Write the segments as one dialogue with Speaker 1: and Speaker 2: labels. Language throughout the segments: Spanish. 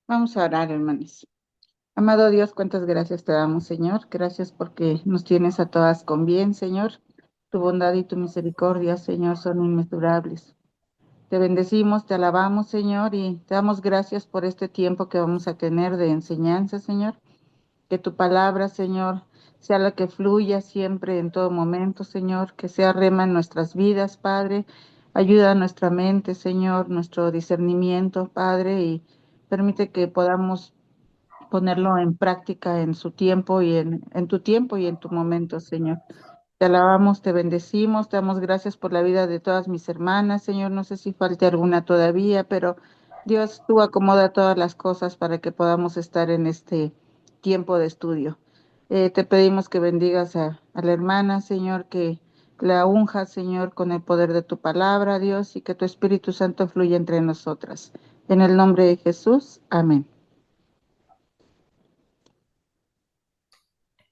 Speaker 1: Vamos a orar, hermanos. Amado Dios, cuántas gracias te damos, Señor. Gracias porque nos tienes a todas con bien, Señor. Tu bondad y tu misericordia, Señor, son inmesurables. Te bendecimos, te alabamos, Señor, y te damos gracias por este tiempo que vamos a tener de enseñanza, Señor. Que tu palabra, Señor, sea la que fluya siempre en todo momento, Señor. Que sea rema en nuestras vidas, Padre. Ayuda a nuestra mente, Señor, nuestro discernimiento, Padre, y permite que podamos ponerlo en práctica en su tiempo y en tu tiempo y en tu momento, Señor. Te alabamos, te bendecimos, te damos gracias por la vida de todas mis hermanas, Señor. No sé si falte alguna todavía, pero Dios, tú acomoda todas las cosas para que podamos estar en este tiempo de estudio. Te pedimos que bendigas a la hermana, Señor, que la unjas, Señor, con el poder de tu palabra, Dios, y que tu Espíritu Santo fluya entre nosotras. En el nombre de Jesús, amén.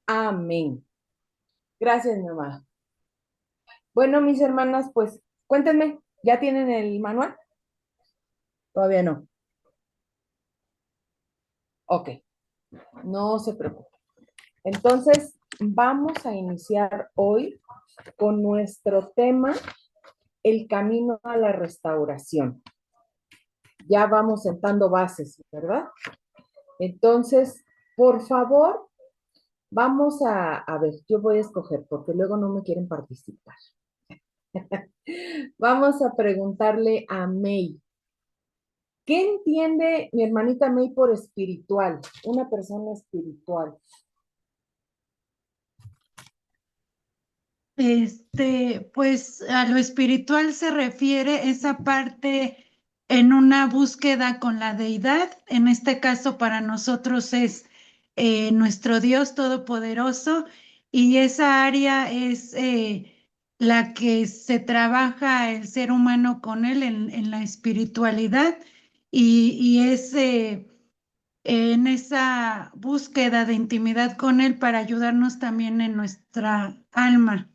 Speaker 2: Amén. Gracias, mi mamá. Bueno, mis hermanas, pues cuéntenme, ¿ya tienen el manual? Todavía no. Ok, no se preocupen. Entonces, vamos a iniciar hoy con nuestro tema, el camino a la restauración. Ya vamos sentando bases, ¿verdad? Entonces, por favor, vamos a ver, yo voy a escoger porque luego no me quieren participar. Vamos a preguntarle a May. ¿Qué entiende mi hermanita May por espiritual? Una persona espiritual.
Speaker 3: Pues a lo espiritual se refiere esa parte en una búsqueda con la deidad. En este caso para nosotros es nuestro Dios Todopoderoso y esa área es la que se trabaja el ser humano con él en la espiritualidad y es en esa búsqueda de intimidad con él para ayudarnos también en nuestra alma.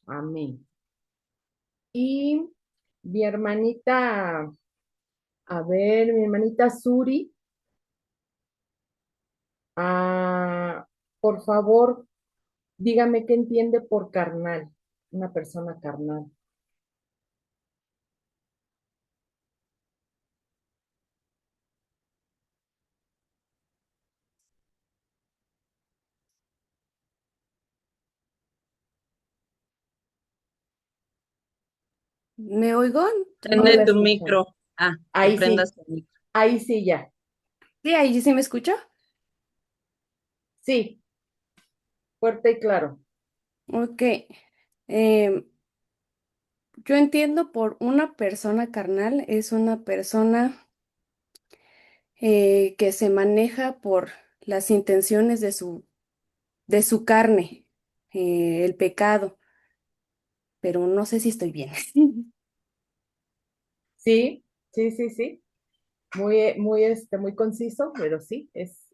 Speaker 2: Amén. Y mi hermanita, a ver, mi hermanita Suri, ah, por favor, dígame qué entiende por carnal, una persona carnal.
Speaker 4: ¿Me oigo?
Speaker 2: No
Speaker 5: Prende
Speaker 2: la
Speaker 5: tu
Speaker 2: escucho.
Speaker 5: micro. Que
Speaker 2: Ahí sí,
Speaker 5: prendas tu micro.
Speaker 2: ahí sí ya.
Speaker 4: Sí, ahí sí me escucho.
Speaker 2: Sí, fuerte y claro.
Speaker 4: Ok. Em, yo entiendo por una persona carnal, es una persona que se maneja por las intenciones de su carne, el pecado, pero no sé si estoy bien.
Speaker 2: Sí, sí, sí, sí. Muy conciso, pero sí,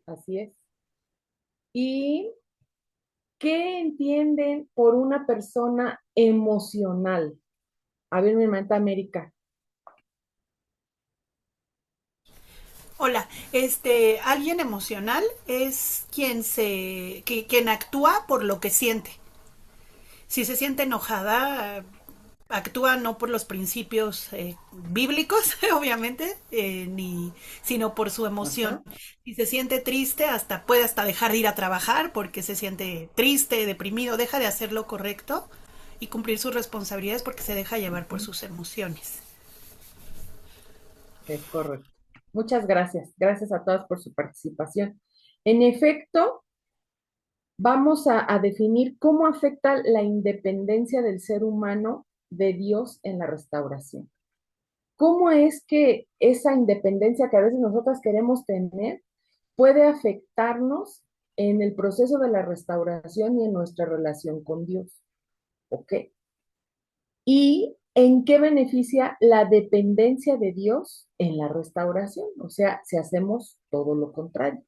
Speaker 2: así es. ¿Y qué entienden por una persona emocional? A ver, mi hermana América.
Speaker 6: Hola, alguien emocional es quien actúa por lo que siente. Si se siente enojada, actúa no por los principios bíblicos, obviamente, sino por su emoción.
Speaker 2: Ajá.
Speaker 6: Si se siente triste, puede hasta dejar de ir a trabajar porque se siente triste, deprimido, deja de hacer lo correcto y cumplir sus responsabilidades porque se deja llevar por
Speaker 2: Ujú.
Speaker 6: sus emociones.
Speaker 2: Es correcto. Muchas gracias. Gracias a todas por su participación. En efecto, vamos a definir cómo afecta la independencia del ser humano de Dios en la restauración. ¿Cómo es que esa independencia que a veces nosotras queremos tener puede afectarnos en el proceso de la restauración y en nuestra relación con Dios? ¿Ok? ¿Y en qué beneficia la dependencia de Dios en la restauración? O sea, si hacemos todo lo contrario.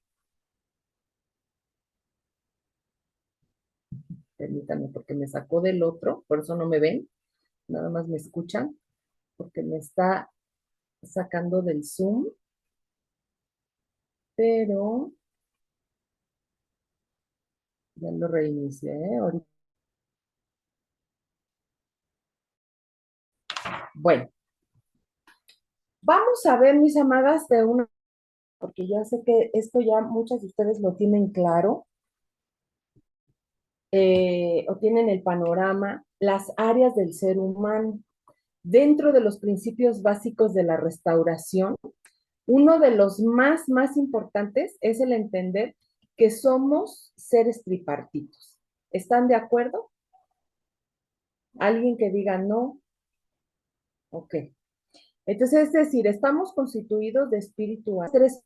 Speaker 2: Permítanme, porque me sacó del otro, por eso no me ven, nada más me escuchan, porque me está sacando del Zoom, pero ya lo reinicié, ¿eh? Ahorita. Bueno, vamos a ver, mis amadas, de una, porque ya sé que esto ya muchas de ustedes lo tienen claro, o tienen el panorama, las áreas del ser humano. Dentro de los principios básicos de la restauración, uno de los más importantes es el entender que somos seres tripartitos. ¿Están de acuerdo? ¿Alguien que diga no? Ok. Entonces, es decir, estamos constituidos de espíritu. Tres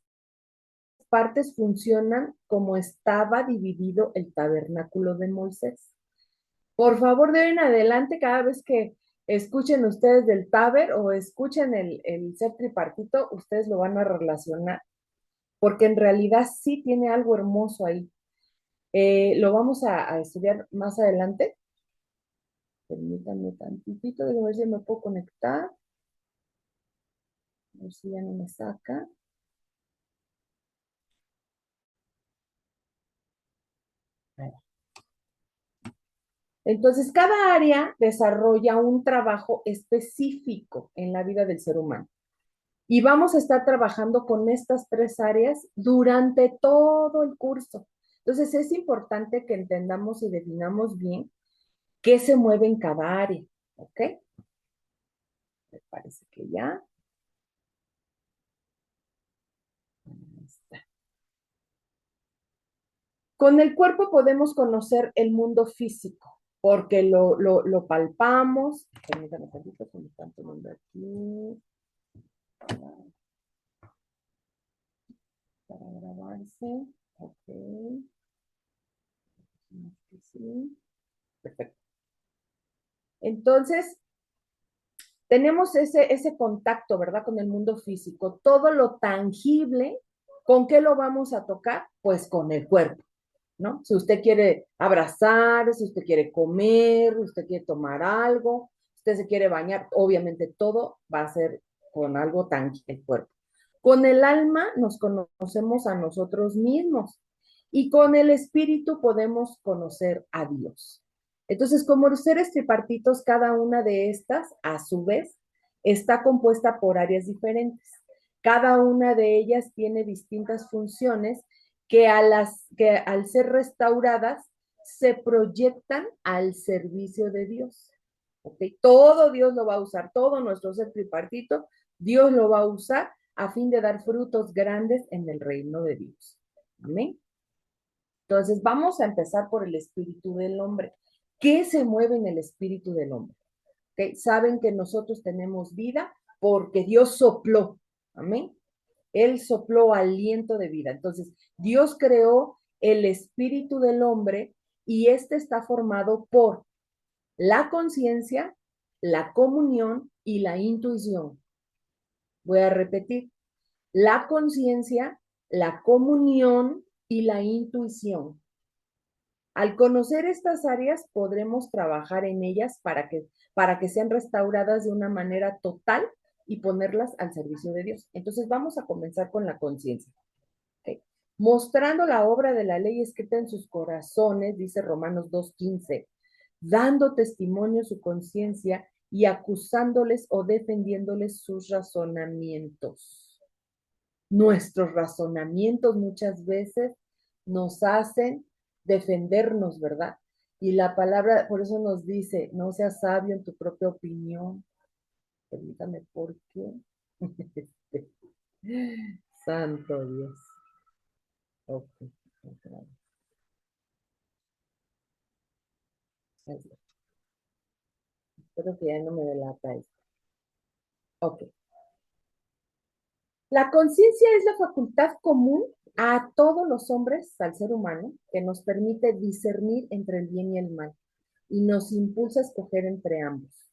Speaker 2: partes funcionan como estaba dividido el tabernáculo de Moisés. Por favor, de hoy en adelante, cada vez que escuchen ustedes del taber o escuchen el ser tripartito, ustedes lo van a relacionar, porque en realidad sí tiene algo hermoso ahí. Lo vamos a estudiar más adelante. Permítanme tantitito, déjenme ver si me puedo conectar. A ver si ya no me saca. Entonces, cada área desarrolla un trabajo específico en la vida del ser humano. Y vamos a estar trabajando con estas tres áreas durante todo el curso. Entonces, es importante que entendamos y definamos bien qué se mueve en cada área. ¿Ok? Me parece que ya. Ahí está. Con el cuerpo podemos conocer el mundo físico, porque lo palpamos. Permítanme tantito, que me están tomando aquí. Para grabarse. Ok. Sí. Perfecto. Entonces, tenemos ese contacto, ¿verdad? Con el mundo físico. Todo lo tangible, ¿con qué lo vamos a tocar? Pues con el cuerpo, ¿no? Si usted quiere abrazar, si usted quiere comer, si usted quiere tomar algo, si usted se quiere bañar, obviamente todo va a ser con algo tangible, el cuerpo. Con el alma nos conocemos a nosotros mismos y con el espíritu podemos conocer a Dios. Entonces, como seres tripartitos, cada una de estas, a su vez, está compuesta por áreas diferentes. Cada una de ellas tiene distintas funciones que al ser restauradas se proyectan al servicio de Dios. ¿Okay? Todo Dios lo va a usar, todo nuestro ser tripartito, Dios lo va a usar a fin de dar frutos grandes en el reino de Dios. Amén. Entonces, vamos a empezar por el espíritu del hombre. ¿Qué se mueve en el espíritu del hombre? ¿Okay? Saben que nosotros tenemos vida porque Dios sopló. Amén. Él sopló aliento de vida. Entonces, Dios creó el espíritu del hombre y este está formado por la conciencia, la comunión y la intuición. Voy a repetir, la conciencia, la comunión y la intuición. Al conocer estas áreas, podremos trabajar en ellas para que sean restauradas de una manera total y ponerlas al servicio de Dios. Entonces, vamos a comenzar con la conciencia. ¿Okay? Mostrando la obra de la ley escrita en sus corazones, dice Romanos 2:15, dando testimonio su conciencia y acusándoles o defendiéndoles sus razonamientos. Nuestros razonamientos muchas veces nos hacen defendernos, ¿verdad? Y la palabra, por eso nos dice, no seas sabio en tu propia opinión. Permítame, ¿por qué? Santo Dios. Ok, otra vez. Espero que ya no me delata esto. Ok. La conciencia es la facultad común a todos los hombres, al ser humano, que nos permite discernir entre el bien y el mal y nos impulsa a escoger entre ambos.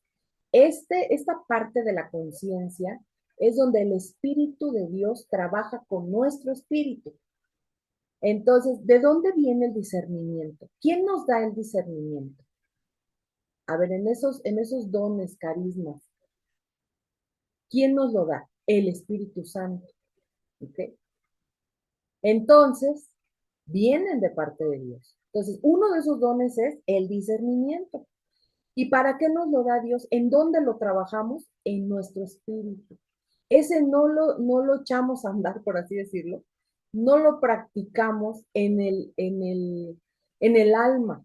Speaker 2: Esta parte de la conciencia es donde el Espíritu de Dios trabaja con nuestro espíritu. Entonces, ¿de dónde viene el discernimiento? ¿Quién nos da el discernimiento? A ver, en esos dones, carismas, ¿quién nos lo da? el Espíritu Santo. ¿Ok? Entonces, vienen de parte de Dios. Entonces, uno de esos dones es el discernimiento. ¿Y para qué nos lo da Dios? ¿En dónde lo trabajamos? En nuestro espíritu. Ese no lo echamos a andar, por así decirlo. No lo practicamos en el alma,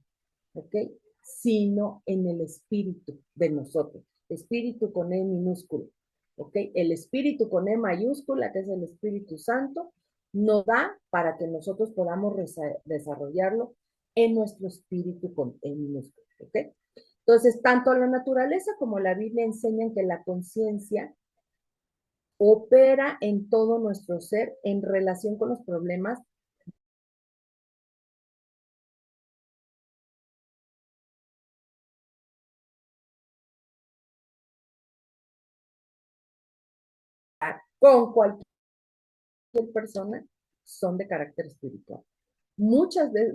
Speaker 2: ¿ok? Sino en el espíritu de nosotros. Espíritu con E minúsculo, ¿ok? El espíritu con E mayúscula, que es el Espíritu Santo, nos da para que nosotros podamos desarrollarlo en nuestro espíritu con E minúscula, ¿ok? Entonces, tanto la naturaleza como la Biblia enseñan que la conciencia opera en todo nuestro ser en relación con los problemas con cualquier persona, son de carácter espiritual. Muchos de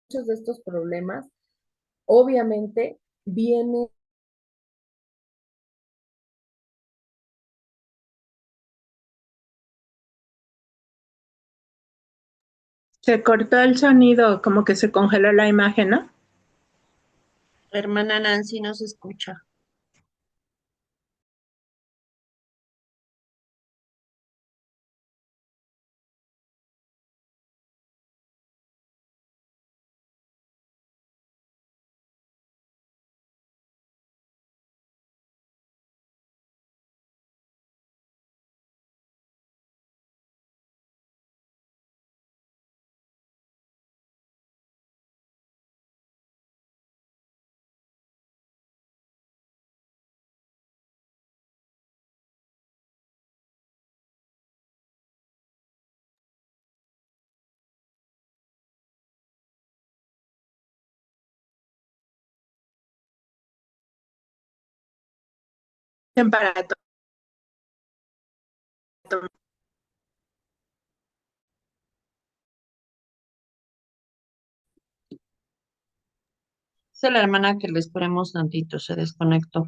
Speaker 2: estos problemas, obviamente, vienen.
Speaker 5: Se cortó el sonido, como que se congeló la imagen, ¿no?
Speaker 7: Hermana Nancy, no se escucha.
Speaker 5: Temperatura.
Speaker 7: Dice la hermana que le esperemos tantito, se desconectó.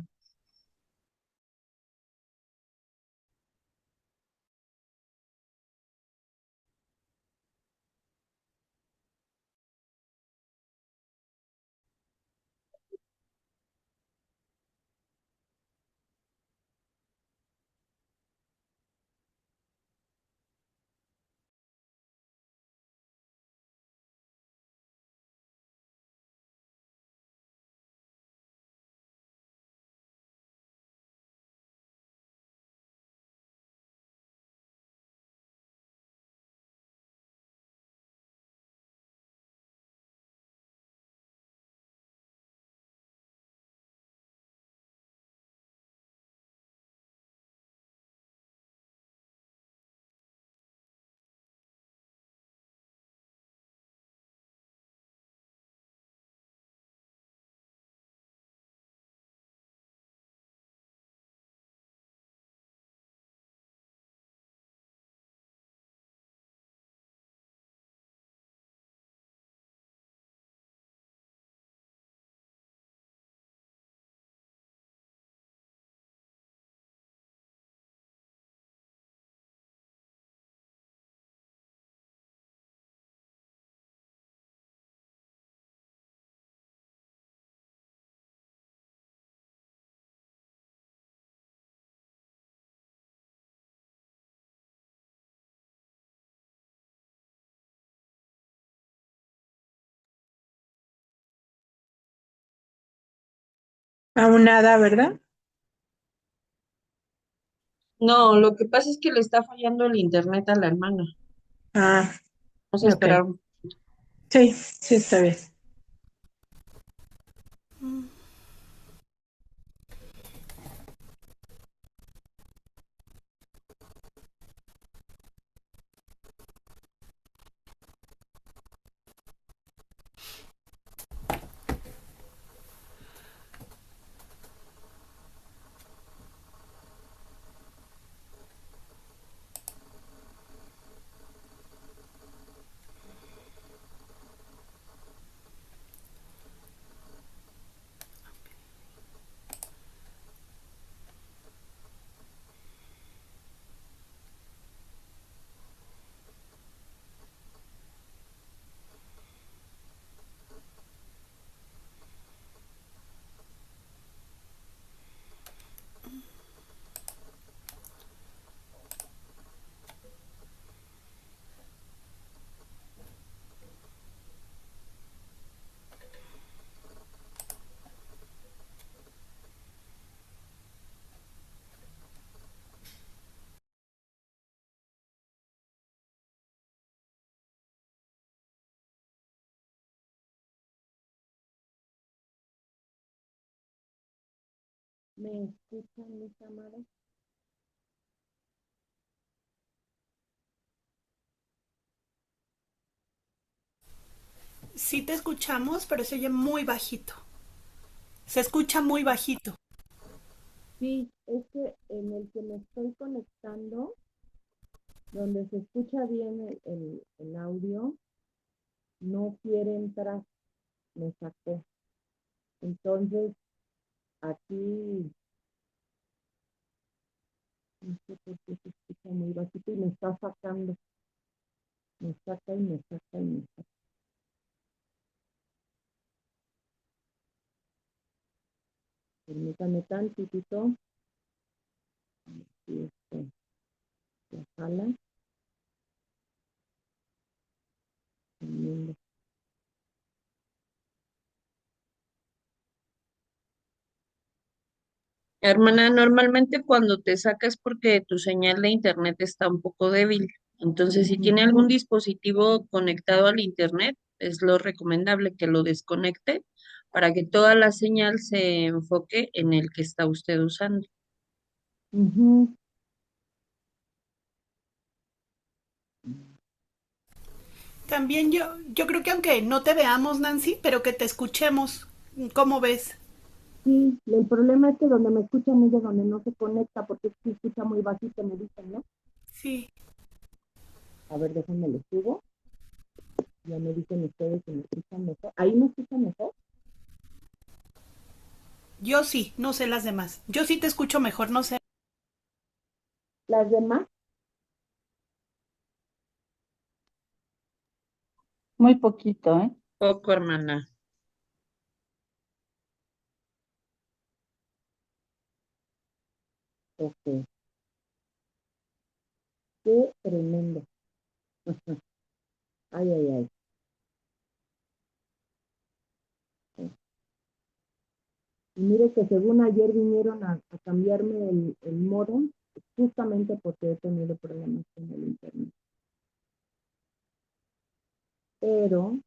Speaker 5: Aún nada, ¿verdad?
Speaker 7: No, lo que pasa es que le está fallando el internet a la hermana.
Speaker 5: Ah,
Speaker 7: Vamos a
Speaker 5: ok.
Speaker 7: esperar.
Speaker 5: Sí, sí está bien.
Speaker 2: ¿Me escuchan, mis amados?
Speaker 6: Sí te escuchamos, pero se oye muy bajito. Se escucha muy bajito.
Speaker 2: Sí, es que en el que me estoy conectando, donde se escucha bien el audio, no quiere entrar, me sacó. Entonces, aquí, no sé por qué se escucha muy bajito y me está sacando. Me saca y me saca y me saca. Permítame tantito. Y la jala. Tremendo.
Speaker 7: Hermana, normalmente cuando te sacas porque tu señal de internet está un poco débil. Entonces, si tiene algún dispositivo conectado al internet, es lo recomendable que lo desconecte para que toda la señal se enfoque en el que está usted usando.
Speaker 2: Ujú.
Speaker 6: También yo creo que aunque no te veamos, Nancy, pero que te escuchemos. ¿Cómo ves?
Speaker 2: Sí, el problema es que donde me escuchan es de donde no se conecta, porque se escucha muy bajito, me dicen, ¿no?
Speaker 6: Sí.
Speaker 2: A ver, déjenme lo subo. Ya me dicen ustedes que me escuchan mejor. ¿Ahí me escuchan mejor?
Speaker 6: Yo sí, no sé las demás. Yo sí te escucho mejor, no sé.
Speaker 2: Las demás,
Speaker 1: Muy poquito, ¿eh?
Speaker 7: Poco, hermana.
Speaker 2: ok. Qué tremendo. Ay, ay, ay. Y mire que según ayer vinieron a cambiarme el módem, justamente porque he tenido problemas con el internet. Pero,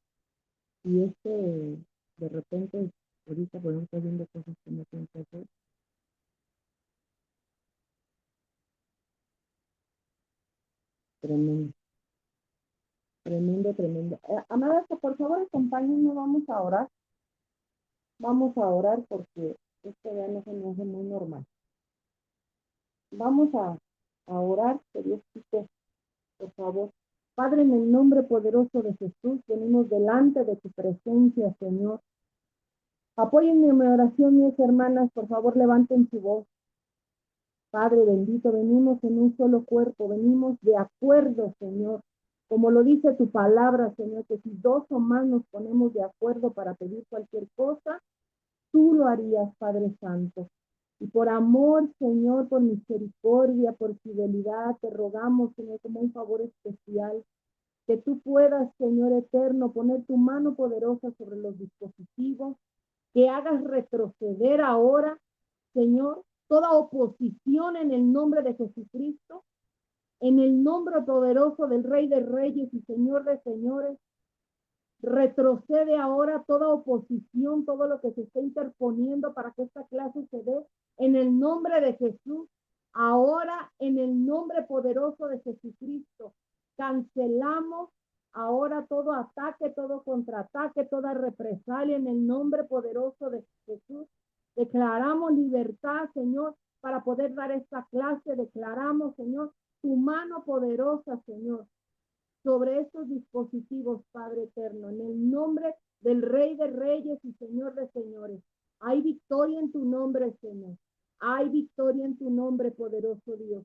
Speaker 2: y es que de repente, ahorita podemos estar viendo cosas que no tengo que hacer. Tremendo, tremendo, tremendo. Amadas, por favor, acompáñenme, vamos a orar. Vamos a orar porque esto ya no se me hace muy normal. Vamos a orar, que Dios quite, por favor. Padre, en el nombre poderoso de Jesús, venimos delante de tu presencia, Señor. Apóyenme en mi oración, mis hermanas, por favor, levanten su voz. Padre bendito, venimos en un solo cuerpo, venimos de acuerdo, Señor. Como lo dice tu palabra, Señor, que si dos o más nos ponemos de acuerdo para pedir cualquier cosa, tú lo harías, Padre Santo. Y por amor, Señor, por misericordia, por fidelidad, te rogamos, Señor, como un favor especial, que tú puedas, Señor eterno, poner tu mano poderosa sobre los dispositivos, que hagas retroceder ahora, Señor, toda oposición en el nombre de Jesucristo, en el nombre poderoso del Rey de Reyes y Señor de Señores. Retrocede ahora toda oposición, todo lo que se está interponiendo para que esta clase se dé en el nombre de Jesús. Ahora, en el nombre poderoso de Jesucristo, cancelamos ahora todo ataque, todo contraataque, toda represalia en el nombre poderoso de Jesús. Declaramos libertad, Señor, para poder dar esta clase. Declaramos, Señor, tu mano poderosa, Señor, sobre estos dispositivos, Padre eterno, en el nombre del Rey de Reyes y Señor de Señores. Hay victoria en tu nombre, Señor. Hay victoria en tu nombre, poderoso Dios.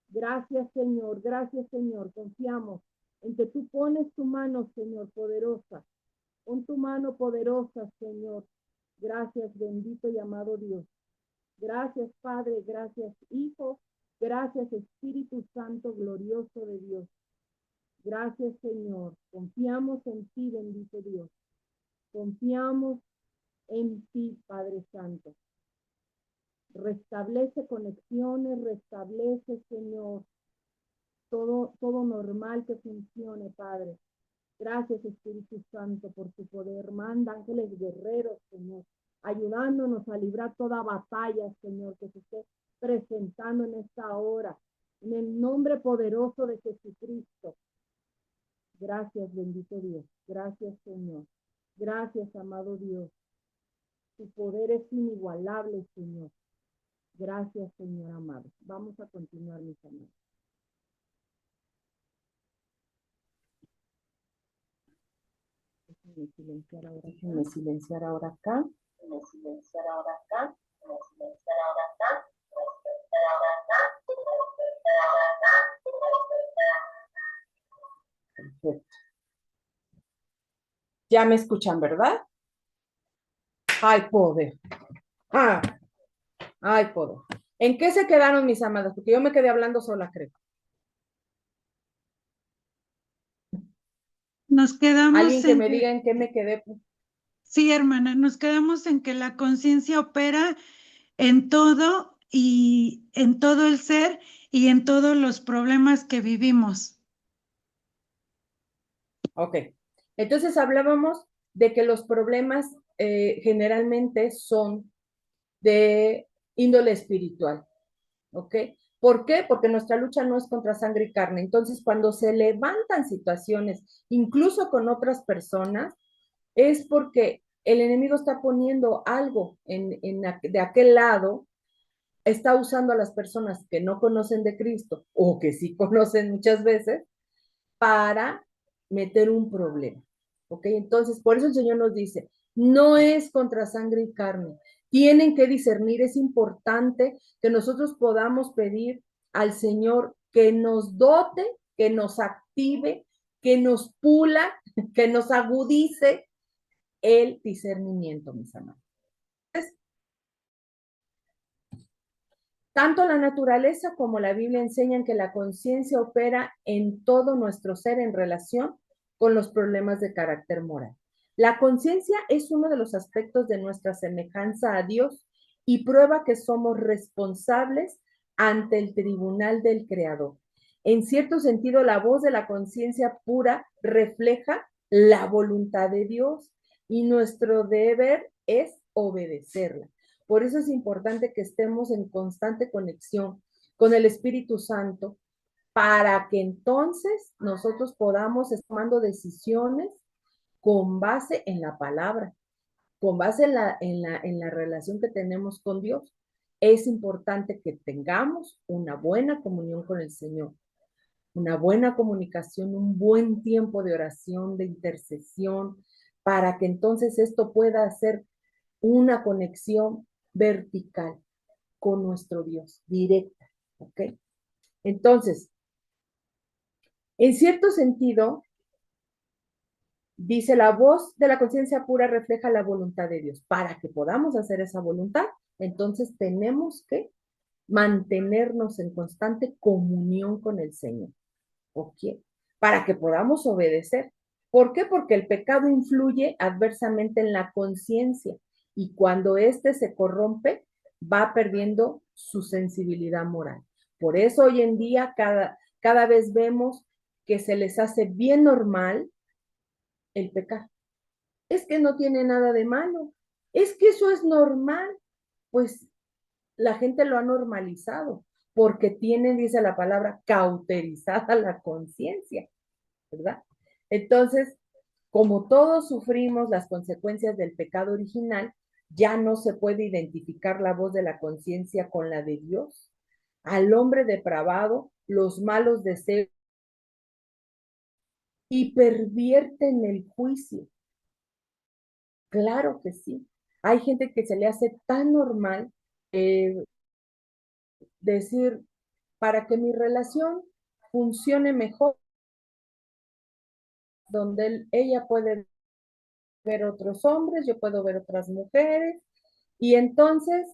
Speaker 2: Gracias, Señor. Gracias, Señor. Confiamos en que tú pones tu mano, Señor, poderosa. Pon tu mano poderosa, Señor. Gracias, bendito y amado Dios. Gracias, Padre. Gracias, Hijo. Gracias, Espíritu Santo, glorioso de Dios. Gracias, Señor. Confiamos en ti, bendito Dios. Confiamos en ti, Padre Santo. Restablece conexiones, restablece, Señor, todo normal que funcione, Padre. Gracias, Espíritu Santo, por tu poder. Manda ángeles guerreros, Señor, ayudándonos a librar toda batalla, Señor, que se esté presentando en esta hora. En el nombre poderoso de Jesucristo. Gracias, bendito Dios. Gracias, Señor. Gracias, amado Dios. Tu poder es inigualable, Señor. Gracias, Señor amado. Vamos a continuar, mis amados. Déjenme silenciar ahora, déjenme silenciar ahora acá. Déjenme silenciar ahora acá. Déjenme silenciar ahora acá. Perfecto. Ya me escuchan, ¿verdad? Ay, poder. Ay, poder. ¿En qué se quedaron, mis amados? Porque yo me quedé hablando sola, creo.
Speaker 3: Nos quedamos
Speaker 2: Alguien que
Speaker 3: en
Speaker 2: me
Speaker 3: que,
Speaker 2: diga en qué me quedé.
Speaker 3: sí, hermana, nos quedamos en que la conciencia opera en todo y en todo el ser y en todos los problemas que vivimos.
Speaker 2: Ok. Entonces hablábamos de que los problemas generalmente son de índole espiritual. ¿Ok? ¿Por qué? Porque nuestra lucha no es contra sangre y carne. Entonces, cuando se levantan situaciones, incluso con otras personas, es porque el enemigo está poniendo algo de aquel lado, está usando a las personas que no conocen de Cristo o que sí conocen muchas veces para meter un problema. ¿Ok? Entonces, por eso el Señor nos dice, no es contra sangre y carne. Tienen que discernir, es importante que nosotros podamos pedir al Señor que nos dote, que nos active, que nos pula, que nos agudice el discernimiento, mis amados. Tanto la naturaleza como la Biblia enseñan que la conciencia opera en todo nuestro ser en relación con los problemas de carácter moral. La conciencia es uno de los aspectos de nuestra semejanza a Dios y prueba que somos responsables ante el tribunal del Creador. En cierto sentido, la voz de la conciencia pura refleja la voluntad de Dios y nuestro deber es obedecerla. Por eso es importante que estemos en constante conexión con el Espíritu Santo para que entonces nosotros podamos estar tomando decisiones con base en la palabra, con base en la relación que tenemos con Dios. Es importante que tengamos una buena comunión con el Señor, una buena comunicación, un buen tiempo de oración, de intercesión, para que entonces esto pueda ser una conexión vertical con nuestro Dios, directa, ¿ok? Entonces, en cierto sentido, dice, la voz de la conciencia pura refleja la voluntad de Dios. Para que podamos hacer esa voluntad, entonces tenemos que mantenernos en constante comunión con el Señor, ¿ok? Para que podamos obedecer. ¿Por qué? Porque el pecado influye adversamente en la conciencia y cuando éste se corrompe, va perdiendo su sensibilidad moral. Por eso hoy en día cada vez vemos que se les hace bien normal el pecar. Es que no tiene nada de malo. Es que eso es normal. Pues la gente lo ha normalizado porque tienen, dice la palabra, cauterizada la conciencia, ¿verdad? Entonces, como todos sufrimos las consecuencias del pecado original, ya no se puede identificar la voz de la conciencia con la de Dios. Al hombre depravado, los malos deseos y pervierten el juicio. Claro que sí. Hay gente que se le hace tan normal decir, para que mi relación funcione mejor, donde ella puede ver otros hombres, yo puedo ver otras mujeres, y entonces,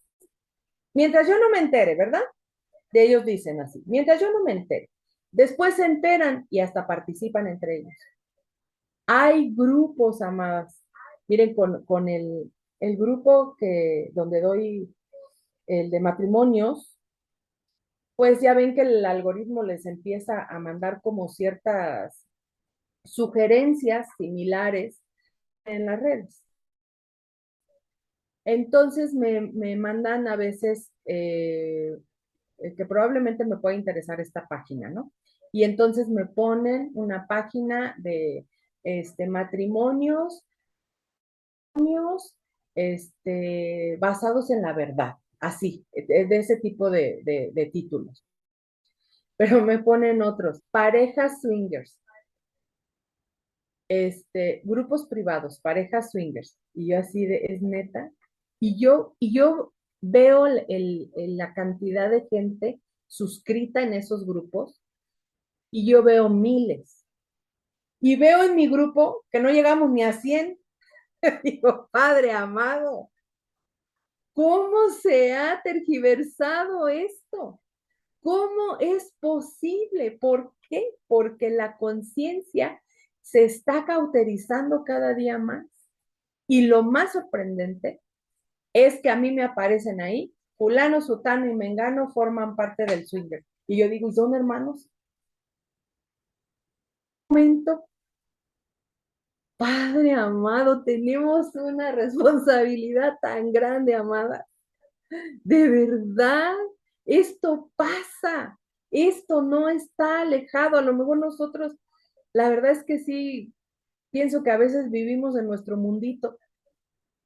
Speaker 2: mientras yo no me entere, ¿verdad? De ellos dicen así, mientras yo no me entere, después se enteran y hasta participan entre ellos. Hay grupos, amadas, miren, con el grupo donde doy el de matrimonios, pues ya ven que el algoritmo les empieza a mandar como ciertas sugerencias similares en las redes. Entonces me mandan a veces que probablemente me pueda interesar esta página, ¿no? Y entonces me ponen una página de matrimonios basados en la verdad, así, de ese tipo de títulos. Pero me ponen otros, parejas swingers, grupos privados, parejas swingers, y yo así de, es neta, y yo veo la cantidad de gente suscrita en esos grupos, y yo veo miles, y veo en mi grupo que no llegamos ni a 100. Digo, Padre amado, ¿cómo se ha tergiversado esto? ¿Cómo es posible? ¿Por qué? Porque la conciencia se está cauterizando cada día más. Y lo más sorprendente es que a mí me aparecen ahí, fulano, sutano y mengano forman parte del swinger. Y yo digo, ¿son hermanos? Un momento, Padre amado, tenemos una responsabilidad tan grande, amada. De verdad, esto pasa, esto no está alejado. A lo mejor nosotros, la verdad es que sí, pienso que a veces vivimos en nuestro mundito.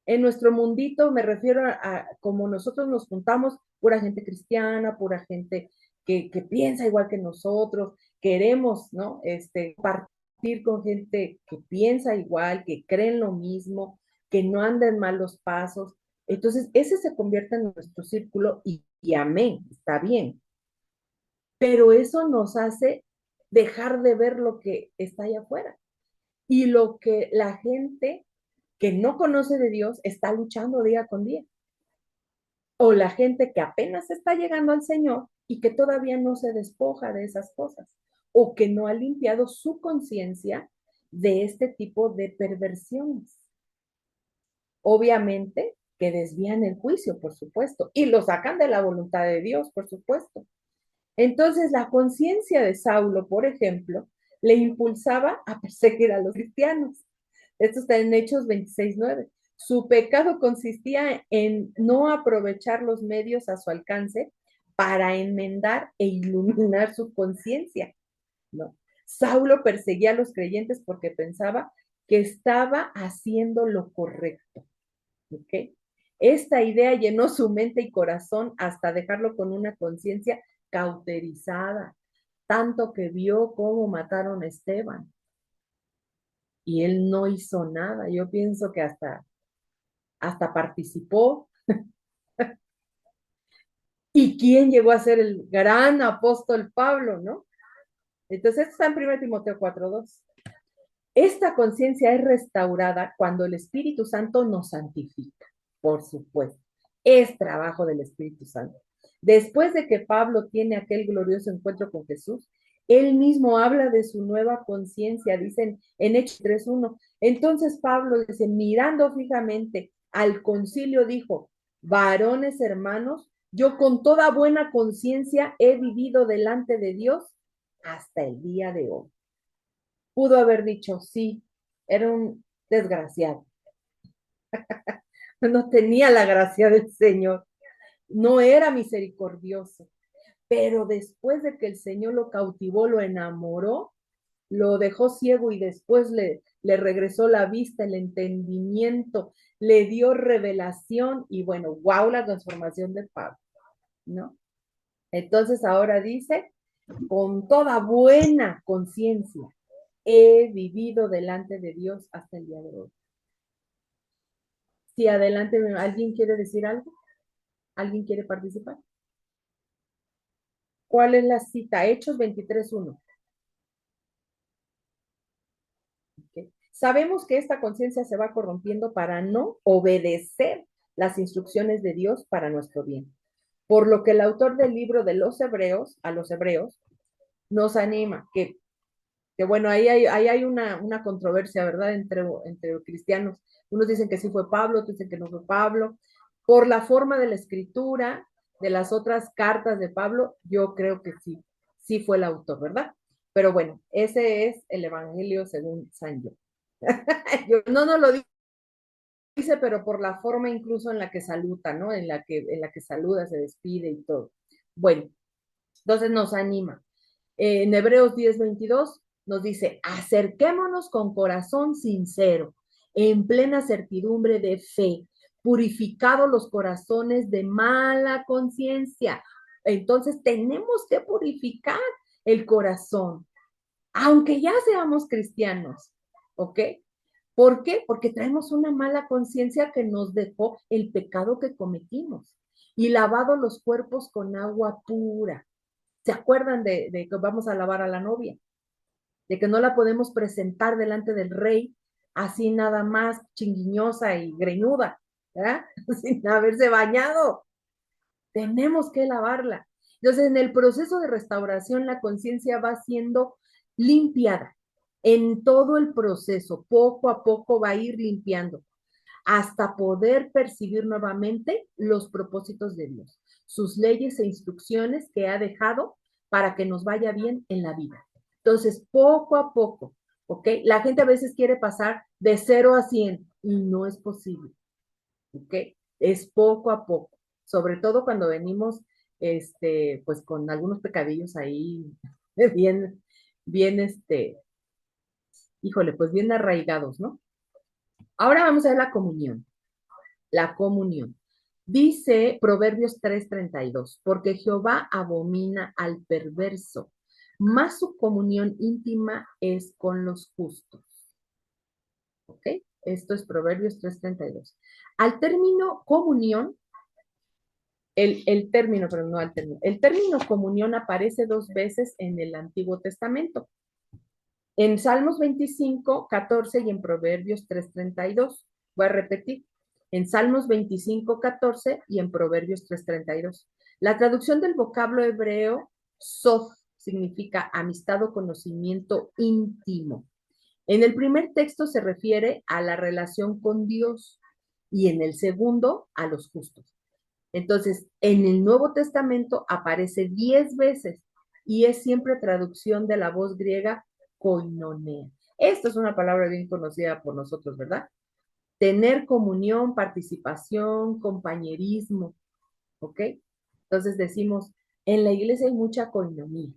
Speaker 2: En nuestro mundito me refiero a como nosotros nos juntamos, pura gente cristiana, pura gente que piensa igual que nosotros, queremos, ¿no? Compartir con gente que piensa igual, que cree en lo mismo, que no anda en malos pasos. Entonces, ese se convierte en nuestro círculo y amén, está bien. Pero eso nos hace dejar de ver lo que está allá afuera y lo que la gente que no conoce de Dios está luchando día con día. O la gente que apenas está llegando al Señor y que todavía no se despoja de esas cosas. O que no ha limpiado su conciencia de este tipo de perversiones. Obviamente que desvían el juicio, por supuesto, y lo sacan de la voluntad de Dios, por supuesto. Entonces, la conciencia de Saulo, por ejemplo, le impulsaba a perseguir a los cristianos. Esto está en Hechos 26:9. Su pecado consistía en no aprovechar los medios a su alcance para enmendar e iluminar su conciencia, ¿no? Saulo perseguía a los creyentes porque pensaba que estaba haciendo lo correcto, ¿ok? Esta idea llenó su mente y corazón hasta dejarlo con una conciencia cauterizada, tanto que vio cómo mataron a Esteban y él no hizo nada. Yo pienso que hasta participó. ¿Y quién llegó a ser el gran apóstol Pablo, no? Entonces, esto está en 1 Timoteo 4:2. Esta conciencia es restaurada cuando el Espíritu Santo nos santifica, por supuesto. Es trabajo del Espíritu Santo. Después de que Pablo tiene aquel glorioso encuentro con Jesús, él mismo habla de su nueva conciencia, dicen en Hechos 3:1. Entonces Pablo dice, mirando fijamente al concilio, dijo, varones hermanos, yo con toda buena conciencia he vivido delante de Dios hasta el día de hoy. Pudo haber dicho, sí, era un desgraciado. No tenía la gracia del Señor. No era misericordioso. Pero después de que el Señor lo cautivó, lo enamoró, lo dejó ciego y después le regresó la vista, el entendimiento, le dio revelación y bueno, wow, la transformación de Pablo, ¿no? Entonces ahora dice, con toda buena conciencia, he vivido delante de Dios hasta el día de hoy. Sí, adelante, ¿alguien quiere decir algo? ¿Alguien quiere participar? ¿Cuál es la cita? Hechos 23:1. ¿Okay? Sabemos que esta conciencia se va corrompiendo para no obedecer las instrucciones de Dios para nuestro bien. Por lo que el autor del libro de los Hebreos, a los Hebreos, nos anima que bueno, ahí hay una controversia, ¿verdad? Entre cristianos. Unos dicen que sí fue Pablo, otros dicen que no fue Pablo. Por la forma de la escritura, de las otras cartas de Pablo, yo creo que sí fue el autor, ¿verdad? Pero bueno, ese es el Evangelio según San Yo. Yo no lo digo dice, pero por la forma incluso en la que saluda, ¿no? En la que saluda, se despide y todo. Bueno, entonces nos anima. En Hebreos 10:22 nos dice, acerquémonos con corazón sincero, en plena certidumbre de fe, purificados los corazones de mala conciencia. Entonces tenemos que purificar el corazón, aunque ya seamos cristianos, ¿ok? ¿Por qué? Porque traemos una mala conciencia que nos dejó el pecado que cometimos y lavado los cuerpos con agua pura. ¿Se acuerdan de que vamos a lavar a la novia? De que no la podemos presentar delante del rey así nada más chinguiñosa y greñuda, ¿verdad? Sin haberse bañado. Tenemos que lavarla. Entonces, en el proceso de restauración, la conciencia va siendo limpiada. En todo el proceso, poco a poco va a ir limpiando hasta poder percibir nuevamente los propósitos de Dios, sus leyes e instrucciones que ha dejado para que nos vaya bien en la vida. Entonces, poco a poco, ¿ok? La gente a veces quiere pasar de 0 a 100 y no es posible, ¿ok? Es poco a poco, sobre todo cuando venimos, pues con algunos pecadillos ahí bien, bien, híjole, pues bien arraigados, ¿no? Ahora vamos a ver la comunión. La comunión. Dice Proverbios 3:32, porque Jehová abomina al perverso, más su comunión íntima es con los justos. ¿Ok? Esto es Proverbios 3:32. Al término comunión, el término, pero no al término, el término comunión aparece 2 veces en el Antiguo Testamento. En Salmos 25:14 y en Proverbios 3:32. Voy a repetir. En Salmos 25:14 y en Proverbios 3:32. La traducción del vocablo hebreo sof significa amistad o conocimiento íntimo. En el primer texto se refiere a la relación con Dios y en el segundo a los justos. Entonces, en el Nuevo Testamento aparece 10 veces y es siempre traducción de la voz griega koinonea. Esta es una palabra bien conocida por nosotros, ¿verdad? Tener comunión, participación, compañerismo, ¿ok? Entonces decimos, en la iglesia hay mucha koinonía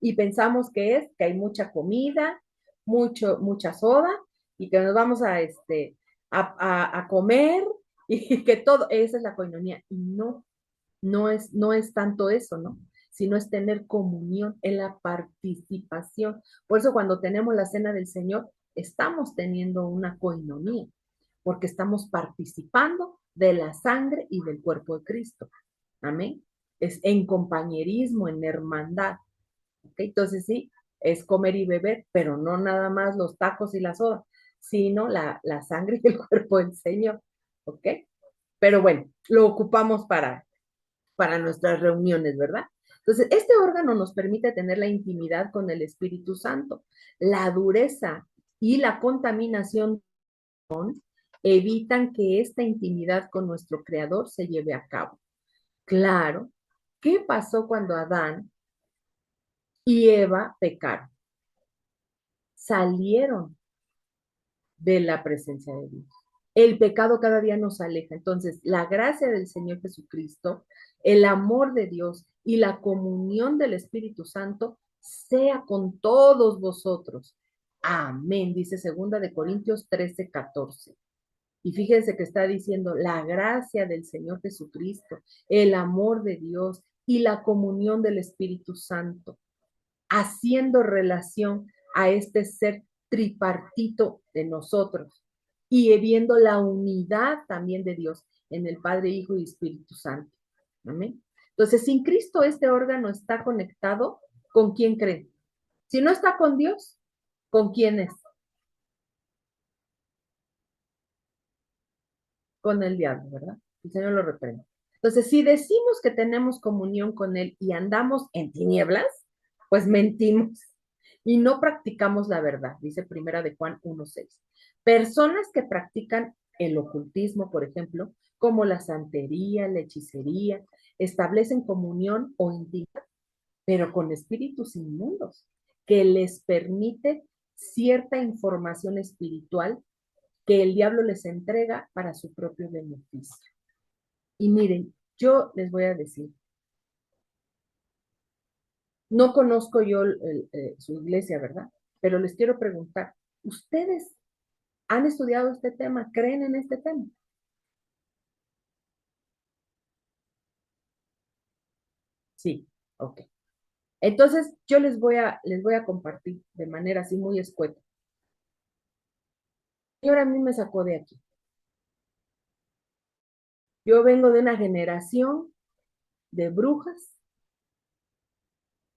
Speaker 2: y pensamos que es que hay mucha comida, mucha soda y que nos vamos a comer y que todo, esa es la koinonía. Y no, no es tanto eso, ¿no? Sino es tener comunión en la participación. Por eso cuando tenemos la cena del Señor, estamos teniendo una koinonía, porque estamos participando de la sangre y del cuerpo de Cristo. Amén. Es en compañerismo, en hermandad. ¿Okay? Entonces sí, es comer y beber, pero no nada más los tacos y la soda, sino la sangre y el cuerpo del Señor. ¿Ok? Pero bueno, lo ocupamos para nuestras reuniones, ¿verdad? Entonces, este órgano nos permite tener la intimidad con el Espíritu Santo. La dureza y la contaminación evitan que esta intimidad con nuestro Creador se lleve a cabo. Claro, ¿qué pasó cuando Adán y Eva pecaron? Salieron de la presencia de Dios. El pecado cada día nos aleja. Entonces, la gracia del Señor Jesucristo, el amor de Dios y la comunión del Espíritu Santo sea con todos vosotros. Amén, dice 2 Corintios 13:14. Y fíjense que está diciendo la gracia del Señor Jesucristo, el amor de Dios y la comunión del Espíritu Santo, haciendo relación a este ser tripartito de nosotros y viendo la unidad también de Dios en el Padre, Hijo y Espíritu Santo. Amén. Entonces, sin Cristo, este órgano está conectado con quién cree. Si no está con Dios, ¿con quién es? Con el diablo, ¿verdad? El Señor lo reprende. Entonces, si decimos que tenemos comunión con Él y andamos en tinieblas, pues mentimos y no practicamos la verdad, dice Primera de Juan 1:6. Personas que practican el ocultismo, por ejemplo, como la santería, la hechicería, establecen comunión o intimidad, pero con espíritus inmundos, que les permite cierta información espiritual que el diablo les entrega para su propio beneficio. Y miren, yo les voy a decir, no conozco yo su iglesia, ¿verdad? Pero les quiero preguntar, ¿ustedes han estudiado este tema? ¿Creen en este tema? Sí, ok. Entonces, yo les voy a compartir de manera así muy escueta. Y ahora a mí me sacó de aquí. Yo vengo de una generación de brujas.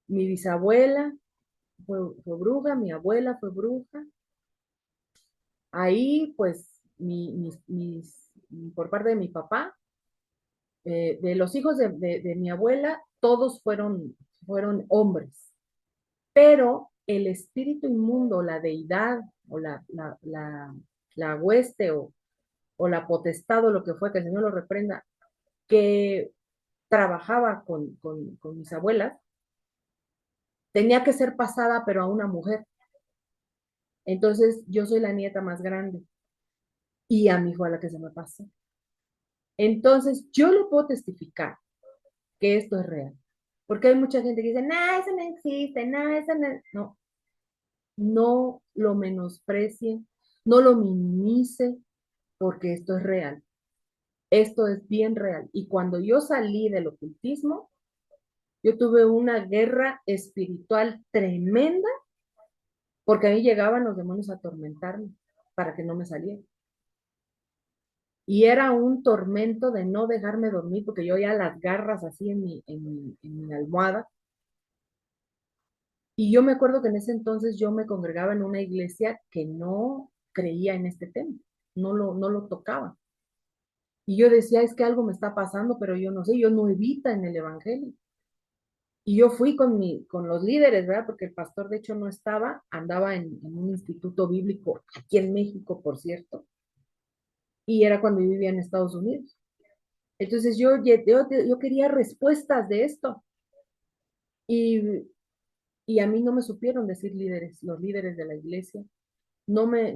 Speaker 2: Mi bisabuela fue bruja, mi abuela fue bruja. Ahí, pues, por parte de mi papá, de los hijos de mi abuela, todos fueron hombres. Pero el espíritu inmundo, la deidad, o la hueste, o la potestad, o lo que fue, que el Señor lo reprenda, que trabajaba con mis abuelas, tenía que ser pasada, pero a una mujer. Entonces, yo soy la nieta más grande y a mi hijo a la que se me pasó. Entonces, yo le puedo testificar que esto es real. Porque hay mucha gente que dice, no, eso no existe, no, eso no. No, no lo menosprecie, no lo minimice, porque esto es real. Esto es bien real. Y cuando yo salí del ocultismo, yo tuve una guerra espiritual tremenda, porque a mí llegaban los demonios a atormentarme para que no me saliera. Y era un tormento de no dejarme dormir, porque yo ya las garras así en mi almohada. Y yo me acuerdo que en ese entonces yo me congregaba en una iglesia que no creía en este tema, no lo tocaba. Y yo decía, es que algo me está pasando, pero yo no sé, yo no evita en el evangelio. Y yo fui con los líderes, ¿verdad? Porque el pastor de hecho no estaba, andaba en un instituto bíblico aquí en México, por cierto, y era cuando yo vivía en Estados Unidos. Entonces yo quería respuestas de esto. Y, y a mí no me supieron decir líderes, los líderes de la iglesia. Me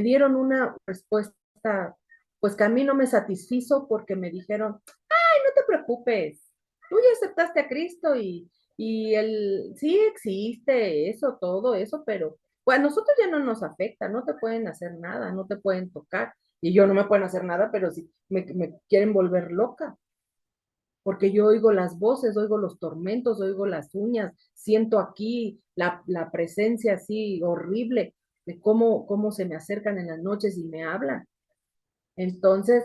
Speaker 2: dieron una respuesta, pues que a mí no me satisfizo porque me dijeron, ay, no te preocupes, tú ya aceptaste a Cristo y él sí existe eso, todo eso, pero pues a nosotros ya no nos afecta, no te pueden hacer nada, no te pueden tocar, y yo no me pueden hacer nada, pero sí me quieren volver loca porque yo oigo las voces, oigo los tormentos, oigo las uñas, siento aquí la presencia así horrible de cómo se me acercan en las noches y me hablan. Entonces,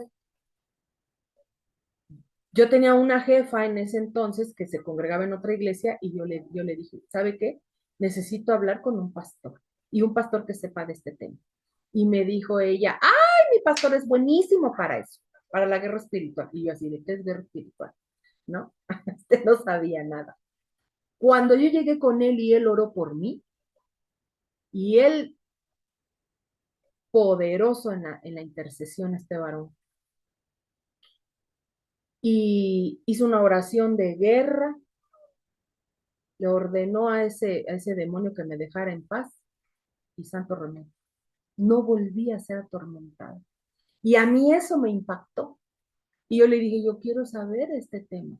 Speaker 2: yo tenía una jefa en ese entonces que se congregaba en otra iglesia y yo le dije, ¿sabe qué? Necesito hablar con un pastor y un pastor que sepa de este tema. Y me dijo ella, ¡ay, mi pastor es buenísimo para eso, para la guerra espiritual! Y yo así, ¿de qué es guerra espiritual? ¿No? Usted no sabía nada. Cuando yo llegué con él y él oró por mí, y él, poderoso en la intercesión, este varón, y hizo una oración de guerra, le ordenó a ese demonio que me dejara en paz, y santo remedio. No volví a ser atormentada. Y a mí eso me impactó. Y yo le dije, yo quiero saber este tema.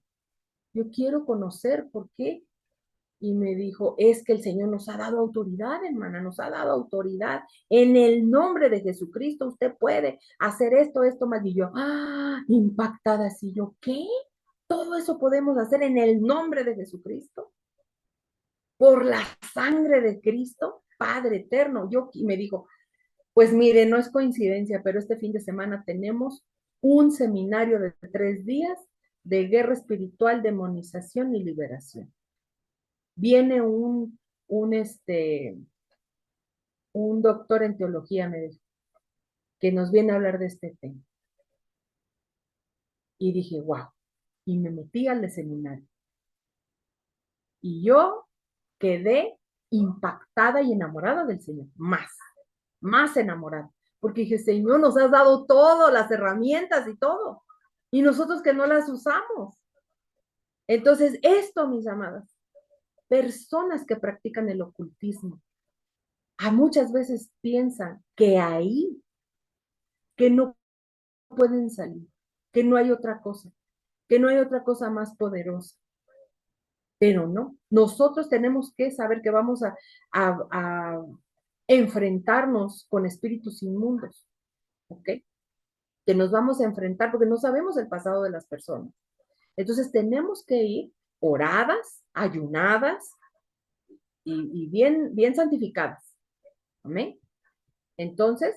Speaker 2: Yo quiero conocer por qué. Y me dijo, es que el Señor nos ha dado autoridad, hermana, nos ha dado autoridad. En el nombre de Jesucristo usted puede hacer esto más. Y yo, impactada así, yo, ¿qué? ¿Todo eso podemos hacer en el nombre de Jesucristo? Por la sangre de Cristo, Padre eterno. Y me dijo, pues mire, no es coincidencia, pero este fin de semana tenemos un seminario de 3 días de guerra espiritual, demonización y liberación. Viene un doctor en teología, me dijo, que nos viene a hablar de este tema. Y dije, wow. Y me metí al seminario. Y yo quedé impactada y enamorada del Señor, más enamorada. Porque dije, Señor, nos has dado todo, las herramientas y todo. Y nosotros que no las usamos. Entonces, esto, mis amadas, personas que practican el ocultismo, a muchas veces piensan que ahí, que no pueden salir, que no hay otra cosa, que no hay otra cosa más poderosa. Pero no, nosotros tenemos que saber que vamos a enfrentarnos con espíritus inmundos, ¿ok? Que nos vamos a enfrentar porque no sabemos el pasado de las personas. Entonces tenemos que ir oradas, ayunadas y bien, bien santificadas. ¿Amén? Entonces,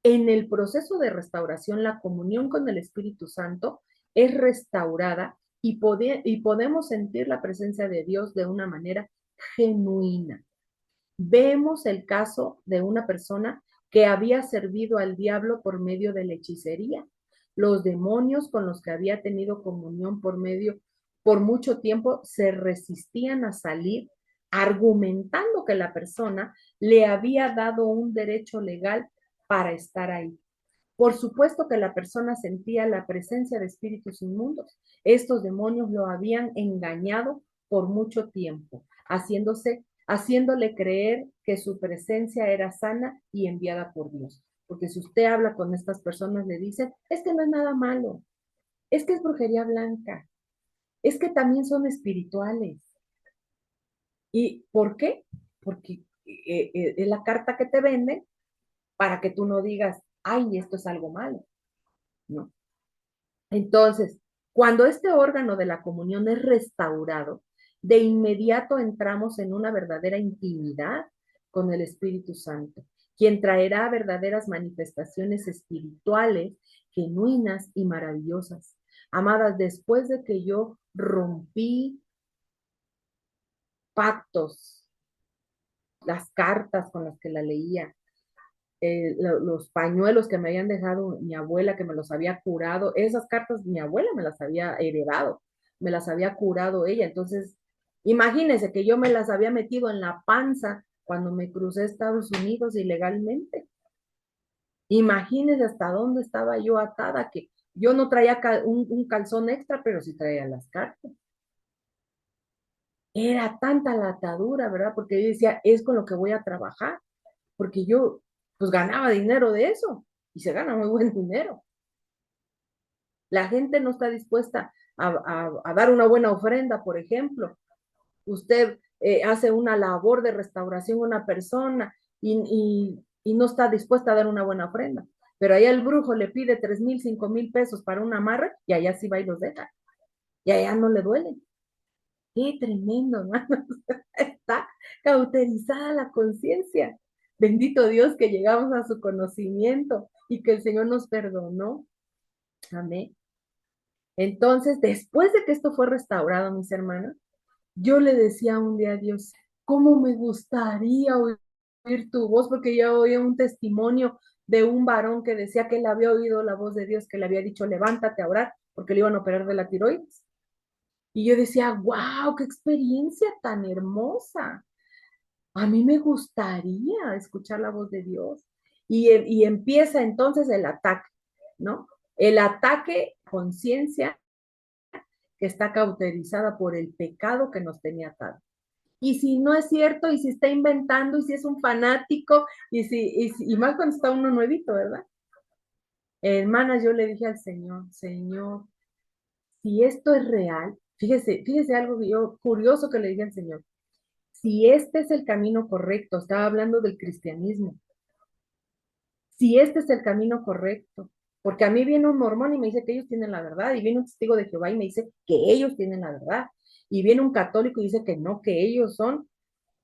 Speaker 2: en el proceso de restauración, la comunión con el Espíritu Santo es restaurada y podemos sentir la presencia de Dios de una manera genuina. Vemos el caso de una persona que había servido al diablo por medio de la hechicería. Los demonios con los que había tenido comunión por mucho tiempo, se resistían a salir, argumentando que la persona le había dado un derecho legal para estar ahí. Por supuesto que la persona sentía la presencia de espíritus inmundos. Estos demonios lo habían engañado por mucho tiempo, haciéndole creer que su presencia era sana y enviada por Dios. Porque si usted habla con estas personas, le dicen, es que no es nada malo, es que es brujería blanca, es que también son espirituales. ¿Y por qué? Porque es la carta que te venden para que tú no digas, ay, esto es algo malo, ¿no? Entonces, cuando este órgano de la comunión es restaurado, de inmediato entramos en una verdadera intimidad con el Espíritu Santo, quien traerá verdaderas manifestaciones espirituales, genuinas y maravillosas. Amadas, después de que yo rompí pactos, las cartas con las que la leía, los pañuelos que me habían dejado mi abuela, que me los había curado, esas cartas mi abuela me las había heredado, me las había curado ella. Entonces, imagínense que yo me las había metido en la panza cuando me crucé a Estados Unidos ilegalmente. Imagínense hasta dónde estaba yo atada, que yo no traía un calzón extra, pero sí traía las cartas. Era tanta la atadura, ¿verdad? Porque yo decía, es con lo que voy a trabajar, porque yo pues ganaba dinero de eso y se gana muy buen dinero. La gente no está dispuesta a dar una buena ofrenda, por ejemplo. Usted hace una labor de restauración a una persona y no está dispuesta a dar una buena ofrenda. Pero allá el brujo le pide 3,000, 5,000 pesos para un amarre y allá sí va y los deja. Y allá no le duele. Qué tremendo, hermano. Está cauterizada la conciencia. Bendito Dios que llegamos a su conocimiento y que el Señor nos perdonó. Amén. Entonces, después de que esto fue restaurado, mis hermanos, yo le decía un día a Dios, ¿cómo me gustaría oír tu voz? Porque yo oía un testimonio de un varón que decía que él había oído la voz de Dios, que le había dicho, levántate a orar, porque le iban a operar de la tiroides. Y yo decía, wow, qué experiencia tan hermosa. A mí me gustaría escuchar la voz de Dios. Y empieza entonces el ataque, ¿no? El ataque a conciencia que está cauterizada por el pecado que nos tenía atado. Y si no es cierto, y si está inventando, y si es un fanático, y más cuando está uno nuevito, ¿verdad? Hermanas, yo le dije al Señor, Señor, si esto es real, fíjese algo que yo, curioso que le dije al Señor, si este es el camino correcto, estaba hablando del cristianismo, si este es el camino correcto, porque a mí viene un mormón y me dice que ellos tienen la verdad, y viene un testigo de Jehová y me dice que ellos tienen la verdad, y viene un católico y dice que no, que ellos son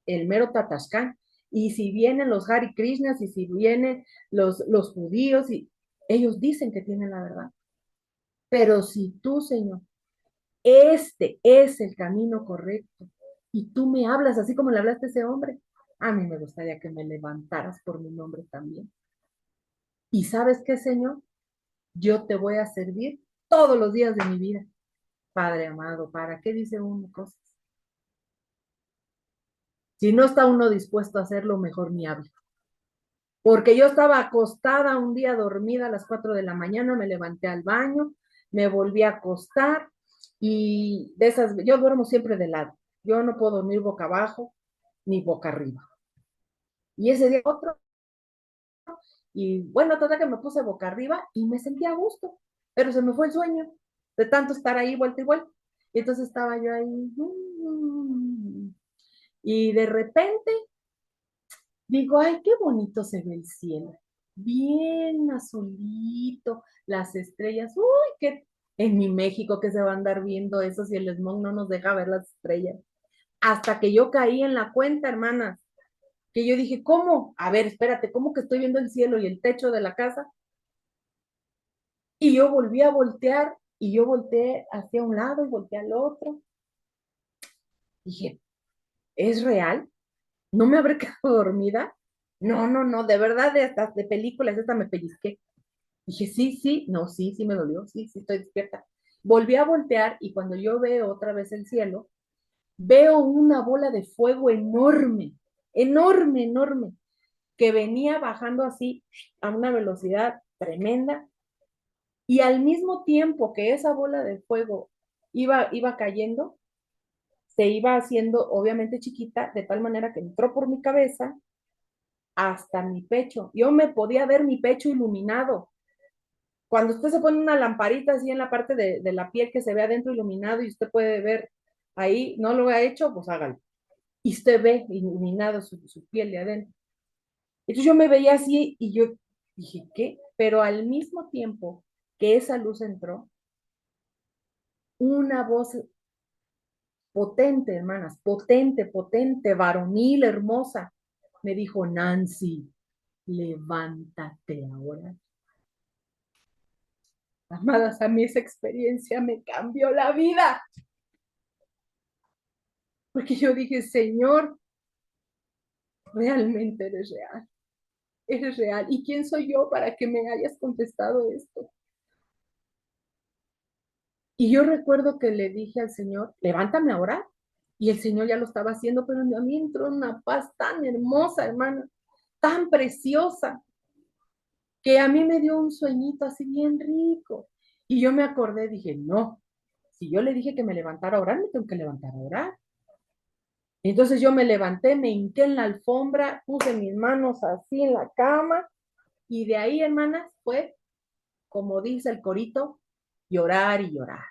Speaker 2: el mero Tatascán, y si vienen los Hare Krishnas, y si vienen los judíos, y ellos dicen que tienen la verdad. Pero si tú, Señor, este es el camino correcto, y tú me hablas así como le hablaste a ese hombre, a mí me gustaría que me levantaras por mi nombre también. ¿Y sabes qué, Señor? Yo te voy a servir todos los días de mi vida. Padre amado, ¿para qué dice uno cosas? Si no está uno dispuesto a hacerlo, mejor ni hablo. Porque yo estaba acostada un día dormida a las 4 de la mañana, me levanté al baño, me volví a acostar y de esas, yo duermo siempre de lado. Yo no puedo dormir boca abajo ni boca arriba. Y ese día otro, y bueno, total que me puse boca arriba y me sentía a gusto, pero se me fue el sueño de tanto estar ahí vuelta y vuelta. Y entonces estaba yo ahí, y de repente digo, ay, qué bonito se ve el cielo, bien azulito, las estrellas, uy, qué, en mi México que se va a andar viendo eso si el smog no nos deja ver las estrellas. Hasta que yo caí en la cuenta, hermanas, que yo dije, ¿cómo? A ver, espérate, ¿cómo que estoy viendo el cielo y el techo de la casa? Y yo volví a voltear y yo volteé hacia un lado y volteé al otro. Dije, ¿es real? ¿No me habré quedado dormida? No, no, no, de verdad, de películas, esta me pellizqué. Dije, sí, sí, no, sí, sí me dolió, sí, sí, estoy despierta. Volví a voltear y cuando yo veo otra vez el cielo, veo una bola de fuego enorme, enorme, enorme, que venía bajando así a una velocidad tremenda y al mismo tiempo que esa bola de fuego iba cayendo, se iba haciendo obviamente chiquita, de tal manera que entró por mi cabeza hasta mi pecho. Yo me podía ver mi pecho iluminado. Cuando usted se pone una lamparita así en la parte de la piel que se ve adentro iluminado y usted puede ver ahí, no lo ha hecho, pues hágalo. Y usted ve iluminado su piel de adentro. Entonces yo me veía así y yo dije, ¿qué? Pero al mismo tiempo que esa luz entró, una voz potente, hermanas, potente, potente, varonil, hermosa, me dijo, Nancy, levántate ahora. Amadas, a mí esa experiencia me cambió la vida. Porque yo dije, Señor, realmente eres real. Eres real. ¿Y quién soy yo para que me hayas contestado esto? Y yo recuerdo que le dije al Señor, levántame ahora. Y el Señor ya lo estaba haciendo, pero a mí entró una paz tan hermosa, hermana, tan preciosa, que a mí me dio un sueñito así bien rico. Y yo me acordé, dije, no, si yo le dije que me levantara a orar, me tengo que levantar a orar. Entonces yo me levanté, me hinqué en la alfombra, puse mis manos así en la cama y de ahí, hermanas, fue, como dice el corito, llorar y llorar,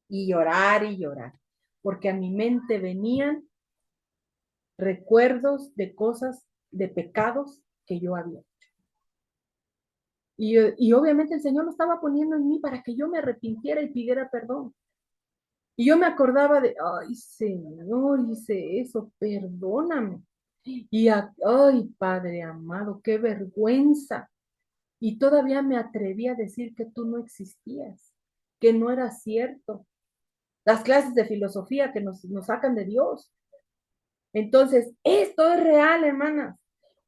Speaker 2: y llorar y llorar, porque a mi mente venían recuerdos de cosas, de pecados que yo había. Y obviamente el Señor lo estaba poniendo en mí para que yo me arrepintiera y pidiera perdón. Y yo me acordaba de, ay, Señor, hice eso, perdóname. Ay, Padre amado, qué vergüenza. Y todavía me atreví a decir que tú no existías, que no era cierto. Las clases de filosofía que nos sacan de Dios. Entonces, esto es real, hermanas.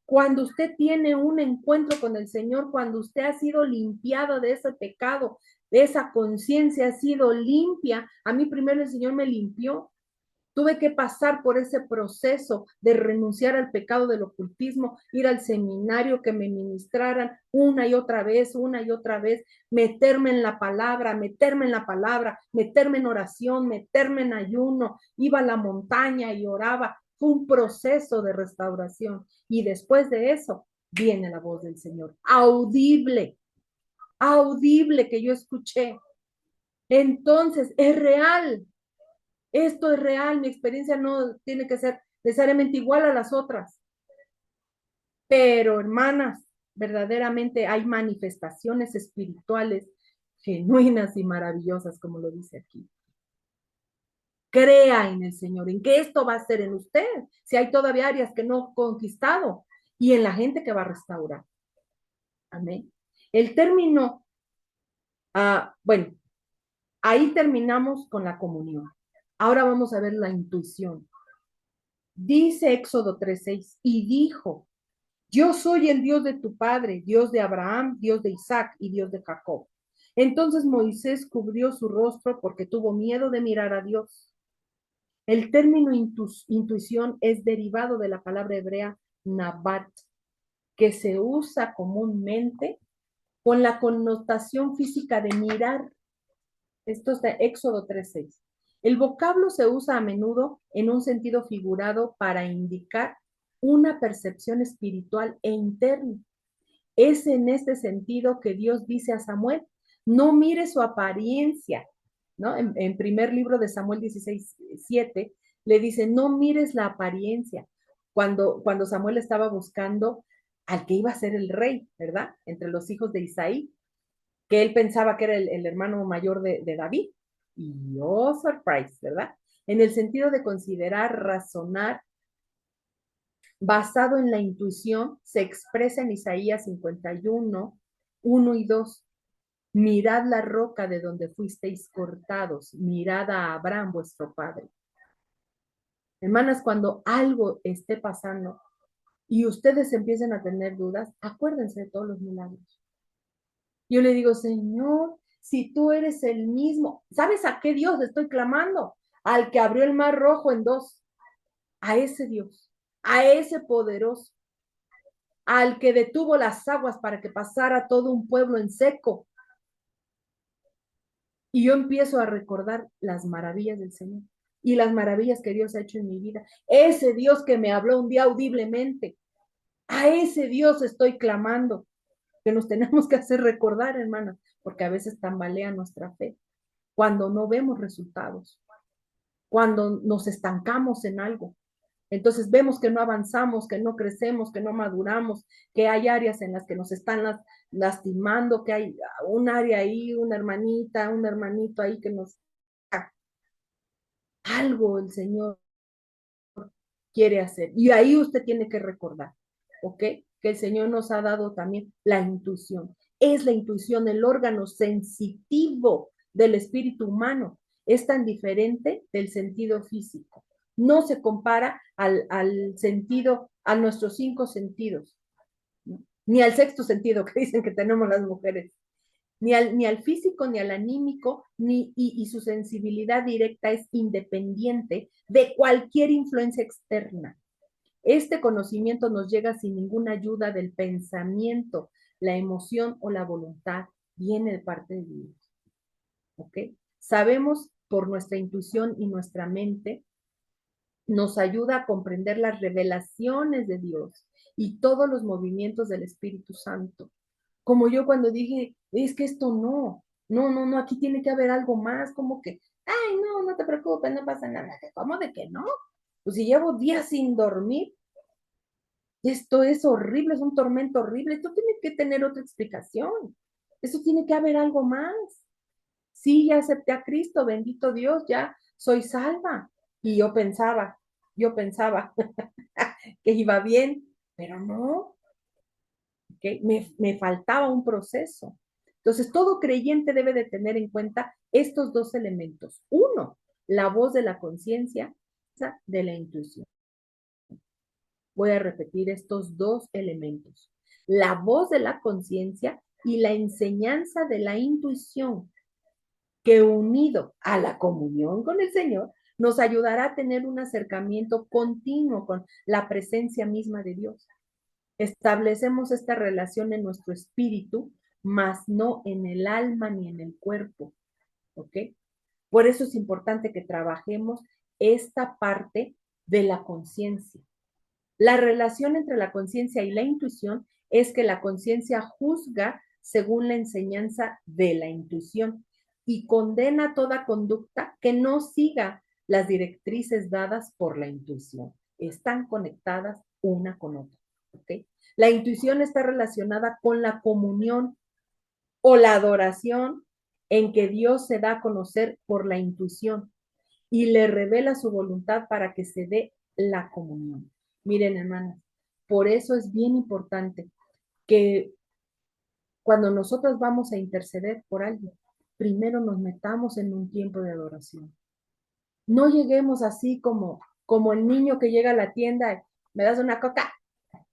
Speaker 2: Cuando usted tiene un encuentro con el Señor, cuando usted ha sido limpiado de ese pecado, de esa conciencia, ha sido limpia. A mí primero el Señor me limpió. Tuve que pasar por ese proceso de renunciar al pecado del ocultismo, ir al seminario, que me ministraran una y otra vez, meterme en la palabra, meterme en la palabra, meterme en oración, meterme en ayuno, iba a la montaña y oraba. Fue un proceso de restauración. Y después de eso viene la voz del Señor, audible, audible que yo escuché. Entonces, es real. Esto es real, mi experiencia no tiene que ser necesariamente igual a las otras. Pero, hermanas, verdaderamente hay manifestaciones espirituales genuinas y maravillosas, como lo dice aquí. Crea en el Señor, en que esto va a ser en usted, si hay todavía áreas que no ha conquistado, y en la gente que va a restaurar. Amén. El término, bueno, ahí terminamos con la comunión. Ahora vamos a ver la intuición. Dice Éxodo 3:6, y dijo, yo soy el Dios de tu padre, Dios de Abraham, Dios de Isaac y Dios de Jacob. Entonces Moisés cubrió su rostro porque tuvo miedo de mirar a Dios. El término intuición es derivado de la palabra hebrea nabat, que se usa comúnmente con la connotación física de mirar. Esto es de Éxodo 3:6. El vocablo se usa a menudo en un sentido figurado para indicar una percepción espiritual e interna. Es en este sentido que Dios dice a Samuel, no mire su apariencia, ¿no? En primer libro de Samuel 16:7 le dice, no mires la apariencia. Cuando Samuel estaba buscando al que iba a ser el rey, ¿verdad? Entre los hijos de Isaí, que él pensaba que era el hermano mayor de David. Y oh, surprise, ¿verdad? En el sentido de considerar, razonar, basado en la intuición, se expresa en Isaías 51, 1 y 2. Mirad la roca de donde fuisteis cortados, mirad a Abraham vuestro padre. Hermanas, cuando algo esté pasando y ustedes empiecen a tener dudas, acuérdense de todos los milagros. Yo le digo, Señor, si tú eres el mismo, ¿sabes a qué Dios le estoy clamando? Al que abrió el mar rojo en dos, a ese Dios, a ese poderoso, al que detuvo las aguas para que pasara todo un pueblo en seco. Y yo empiezo a recordar las maravillas del Señor y las maravillas que Dios ha hecho en mi vida. Ese Dios que me habló un día audiblemente, a ese Dios estoy clamando, que nos tenemos que hacer recordar, hermanas, porque a veces tambalea nuestra fe cuando no vemos resultados, cuando nos estancamos en algo. Entonces vemos que no avanzamos, que no crecemos, que no maduramos, que hay áreas en las que nos están lastimando, que hay un área ahí, una hermanita, un hermanito ahí que nos... Algo el Señor quiere hacer. Y ahí usted tiene que recordar, ¿ok? Que el Señor nos ha dado también la intuición. Es la intuición el órgano sensitivo del espíritu humano. Es tan diferente del sentido físico. No se compara al sentido, a nuestros 5 sentidos, ¿no? Ni al sexto sentido que dicen que tenemos las mujeres. Ni al físico, ni al anímico, y su sensibilidad directa es independiente de cualquier influencia externa. Este conocimiento nos llega sin ninguna ayuda del pensamiento, la emoción o la voluntad, viene de parte de Dios. ¿Ok? Sabemos por nuestra intuición y nuestra mente, nos ayuda a comprender las revelaciones de Dios y todos los movimientos del Espíritu Santo. Como yo cuando dije, es que esto no, aquí tiene que haber algo más, como que, ay, no te preocupes, no pasa nada. ¿Cómo de que no? Pues si llevo días sin dormir, esto es horrible, es un tormento horrible, esto tiene que tener otra explicación, eso tiene que haber algo más. Sí, ya acepté a Cristo, bendito Dios, ya soy salva. Y yo pensaba que iba bien, pero no, ¿okay? Me faltaba un proceso. Entonces, todo creyente debe de tener en cuenta estos 2 elementos. Uno, la voz de la conciencia, de la intuición. Voy a repetir estos 2 elementos. La voz de la conciencia y la enseñanza de la intuición, que unido a la comunión con el Señor, nos ayudará a tener un acercamiento continuo con la presencia misma de Dios. Establecemos esta relación en nuestro espíritu, mas no en el alma ni en el cuerpo, ¿ok? Por eso es importante que trabajemos esta parte de la conciencia. La relación entre la conciencia y la intuición es que la conciencia juzga según la enseñanza de la intuición y condena toda conducta que no siga las directrices dadas por la intuición. Están conectadas una con otra, ¿ok? La intuición está relacionada con la comunión o la adoración en que Dios se da a conocer por la intuición y le revela su voluntad para que se dé la comunión. Miren, hermanas, por eso es bien importante que cuando nosotros vamos a interceder por alguien, primero nos metamos en un tiempo de adoración. No lleguemos así como el niño que llega a la tienda, ¿me das una coca?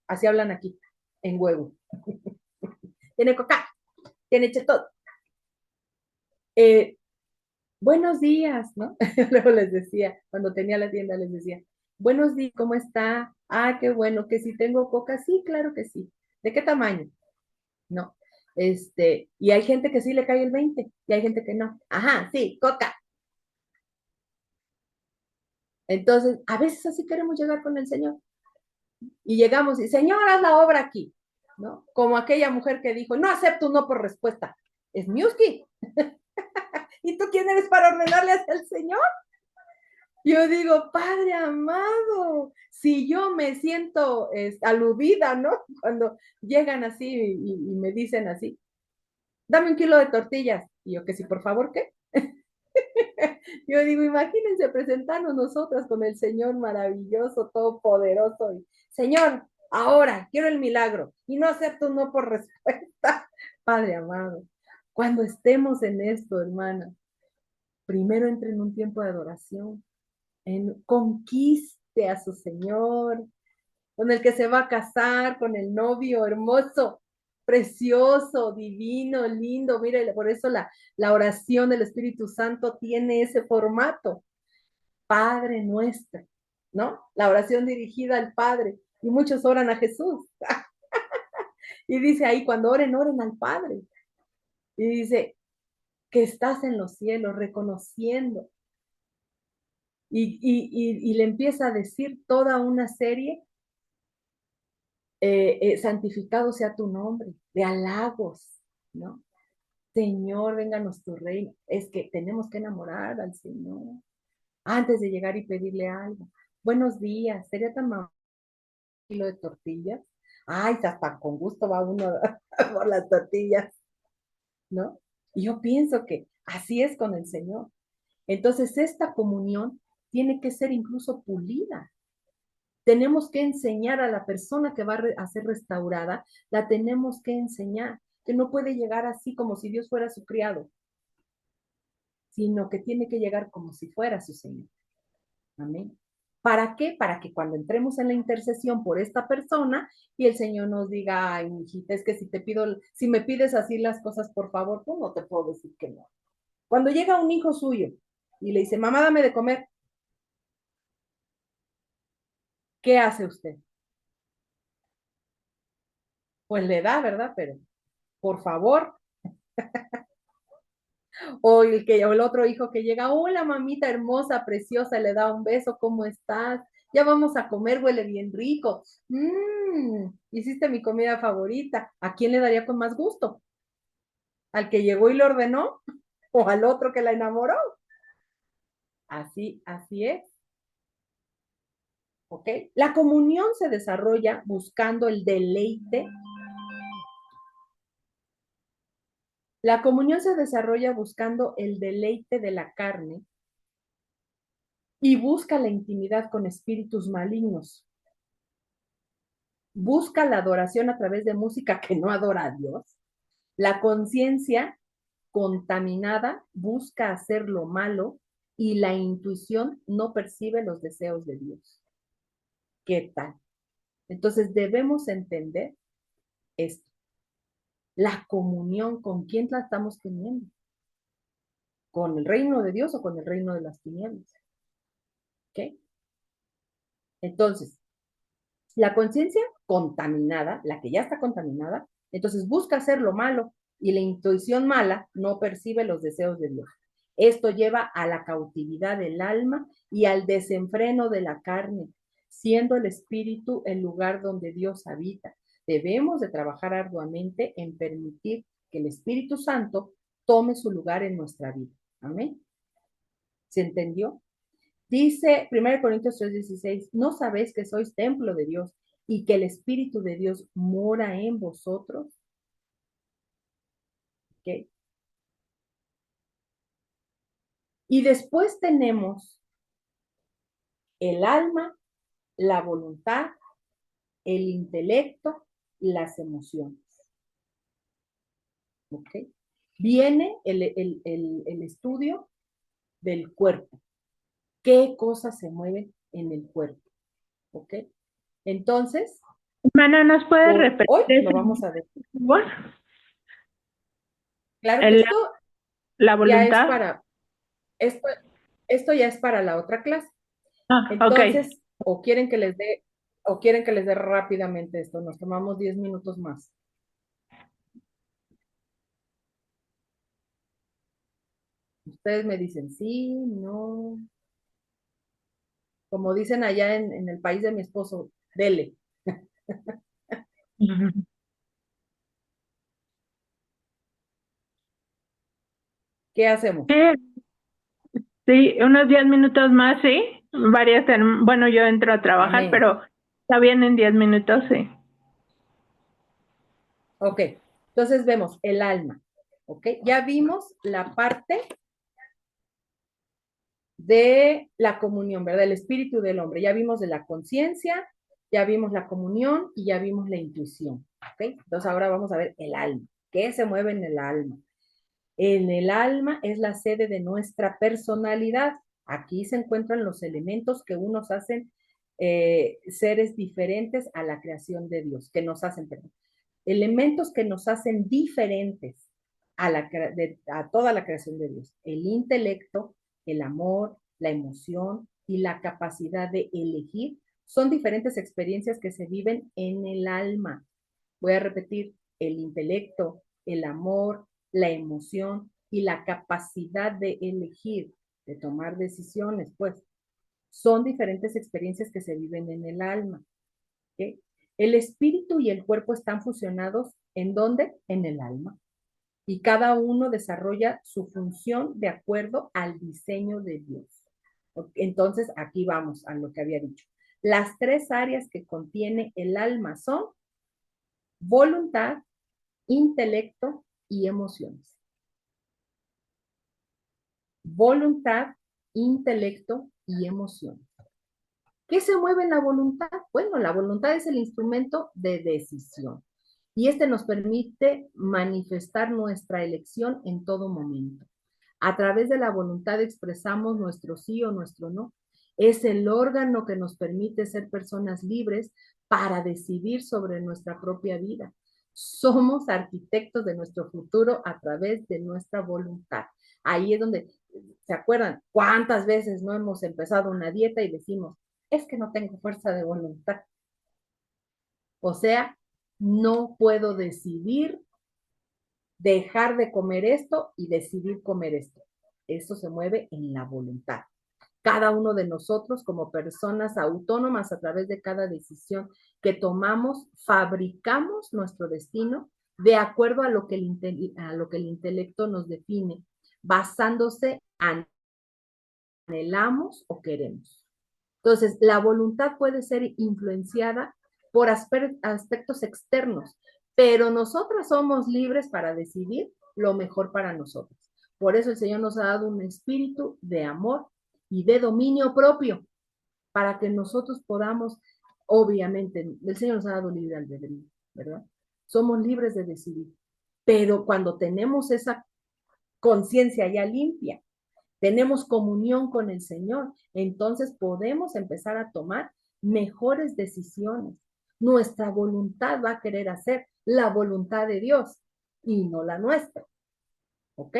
Speaker 2: Así hablan aquí, en huevo. Tiene coca, tiene chetón. Buenos días, ¿no? Luego les decía, cuando tenía la tienda les decía, buenos días, ¿cómo está? Ah, qué bueno, que si tengo coca, sí, claro que sí. ¿De qué tamaño? No. Y hay gente que sí le cae el 20 y hay gente que no. Ajá, sí, coca. Entonces, a veces así queremos llegar con el Señor. Y llegamos y, Señor, haz la obra aquí, ¿no? Como aquella mujer que dijo, no acepto un no por respuesta. Es Miuski. ¿Y tú quién eres para ordenarle hacia el Señor? Yo digo, Padre amado, si yo me siento aludida, ¿no? Cuando llegan así y me dicen así, dame 1 kilo de tortillas. Y yo, que sí, por favor, ¿qué? Yo digo, imagínense presentarnos nosotras con el Señor maravilloso, todopoderoso. Y, Señor, ahora quiero el milagro y no acepto un no por respuesta. Padre amado, cuando estemos en esto, hermana, primero entre en un tiempo de adoración, conquiste a su Señor, con el que se va a casar, con el novio hermoso, precioso, divino, lindo. Mire, por eso la oración del Espíritu Santo tiene ese formato. Padre nuestro, ¿no? La oración dirigida al Padre. Y muchos oran a Jesús. Y dice ahí, cuando oren, oren al Padre. Y dice, que estás en los cielos, reconociendo. Y le empieza a decir toda una serie, santificado sea tu nombre, de halagos, ¿no? Señor, vénganos tu reino. Es que tenemos que enamorar al Señor antes de llegar y pedirle algo. Buenos días, sería tan amable un kilo de tortillas. Ay, hasta con gusto va uno por las tortillas, ¿no? Y yo pienso que así es con el Señor. Entonces, esta comunión tiene que ser incluso pulida. Tenemos que enseñar a la persona que va a ser restaurada, la tenemos que enseñar, que no puede llegar así como si Dios fuera su criado, sino que tiene que llegar como si fuera su Señor. Amén. ¿Para qué? Para que cuando entremos en la intercesión por esta persona y el Señor nos diga, ay, mijita, es que si me pides así las cosas, por favor, tú no te puedo decir que no. Cuando llega un hijo suyo y le dice, mamá, dame de comer, ¿qué hace usted? Pues le da, ¿verdad? Pero, por favor. O el otro hijo que llega, hola mamita hermosa, preciosa, le da un beso, ¿cómo estás? Ya vamos a comer, huele bien rico. Hiciste mi comida favorita. ¿A quién le daría con más gusto? ¿Al que llegó y le ordenó? ¿O al otro que la enamoró? Así es. ¿Ok? La comunión se desarrolla buscando el deleite. La comunión se desarrolla buscando el deleite de la carne y busca la intimidad con espíritus malignos. Busca la adoración a través de música que no adora a Dios. La conciencia contaminada busca hacer lo malo y la intuición no percibe los deseos de Dios. ¿Qué tal? Entonces debemos entender esto. La comunión, ¿con quién la estamos teniendo? ¿Con el reino de Dios o con el reino de las tinieblas? ¿Ok? Entonces, la conciencia contaminada, la que ya está contaminada, entonces busca hacer lo malo y la intuición mala no percibe los deseos de Dios. Esto lleva a la cautividad del alma y al desenfreno de la carne, siendo el espíritu el lugar donde Dios habita. Debemos de trabajar arduamente en permitir que el Espíritu Santo tome su lugar en nuestra vida. Amén. ¿Se entendió? Dice 1 Corintios 3:16, ¿no sabéis que sois templo de Dios y que el Espíritu de Dios mora en vosotros? ¿Okay? Y después tenemos el alma, la voluntad, el intelecto, las emociones. ¿Ok? Viene el estudio del cuerpo. ¿Qué cosas se mueven en el cuerpo? ¿Ok? Entonces,
Speaker 5: Hermana, ¿nos puede repetir
Speaker 2: hoy
Speaker 5: eso,
Speaker 2: lo vamos a decir.
Speaker 5: por favor?
Speaker 2: Claro que esto
Speaker 5: La
Speaker 2: ya es
Speaker 5: voluntad.
Speaker 2: para, esto ya es para la otra clase.
Speaker 5: Ok.
Speaker 2: Entonces, o quieren que les dé rápidamente esto, nos tomamos 10 minutos más. Ustedes me dicen sí, no. Como dicen allá en el país de mi esposo, dele.
Speaker 5: Ujú.
Speaker 2: ¿Qué hacemos?
Speaker 5: Sí, sí, unos 10 minutos más, sí. Bueno, yo entro a trabajar,
Speaker 2: Amén.
Speaker 5: pero está bien en 10 minutos, sí.
Speaker 2: Ok, entonces vemos el alma. Ok, ya vimos la parte de la comunión, ¿verdad? El espíritu del hombre. Ya vimos de la conciencia, ya vimos la comunión y ya vimos la intuición. ¿Ok? Entonces ahora vamos a ver el alma. ¿Qué se mueve en el alma? En el alma es la sede de nuestra personalidad. Aquí se encuentran los elementos que unos hacen seres diferentes a la creación de Dios, que nos hacen, perdón, elementos que nos hacen diferentes a toda la creación de Dios. El intelecto, el amor, la emoción y la capacidad de elegir son diferentes experiencias que se viven en el alma. Voy a repetir, el intelecto, el amor, la emoción y la capacidad de elegir, de tomar decisiones, pues, son diferentes experiencias que se viven en el alma. ¿Okay? El espíritu y el cuerpo están fusionados ¿en dónde? En el alma. Y cada uno desarrolla su función de acuerdo al diseño de Dios. Entonces, aquí vamos a lo que había dicho. Las tres áreas que contiene el alma son voluntad, intelecto y emociones. Voluntad, intelecto y emociones. ¿Qué se mueve en la voluntad? Bueno, la voluntad es el instrumento de decisión y este nos permite manifestar nuestra elección en todo momento. A través de la voluntad expresamos nuestro sí o nuestro no. Es el órgano que nos permite ser personas libres para decidir sobre nuestra propia vida. Somos arquitectos de nuestro futuro a través de nuestra voluntad. Ahí es donde, ¿se acuerdan cuántas veces no hemos empezado una dieta y decimos, es que no tengo fuerza de voluntad? O sea, no puedo decidir dejar de comer esto y decidir comer esto. Eso se mueve en la voluntad. Cada uno de nosotros como personas autónomas a través de cada decisión que tomamos, fabricamos nuestro destino de acuerdo a lo que el intelecto nos define, basándose en anhelamos o queremos. Entonces, la voluntad puede ser influenciada por aspectos externos, pero nosotros somos libres para decidir lo mejor para nosotros. Por eso el Señor nos ha dado un espíritu de amor y de dominio propio, para que nosotros podamos, obviamente, el Señor nos ha dado libre albedrío, ¿verdad? Somos libres de decidir, pero cuando tenemos esa conciencia ya limpia, tenemos comunión con el Señor, entonces podemos empezar a tomar mejores decisiones. Nuestra voluntad va a querer hacer la voluntad de Dios y no la nuestra. ¿Ok?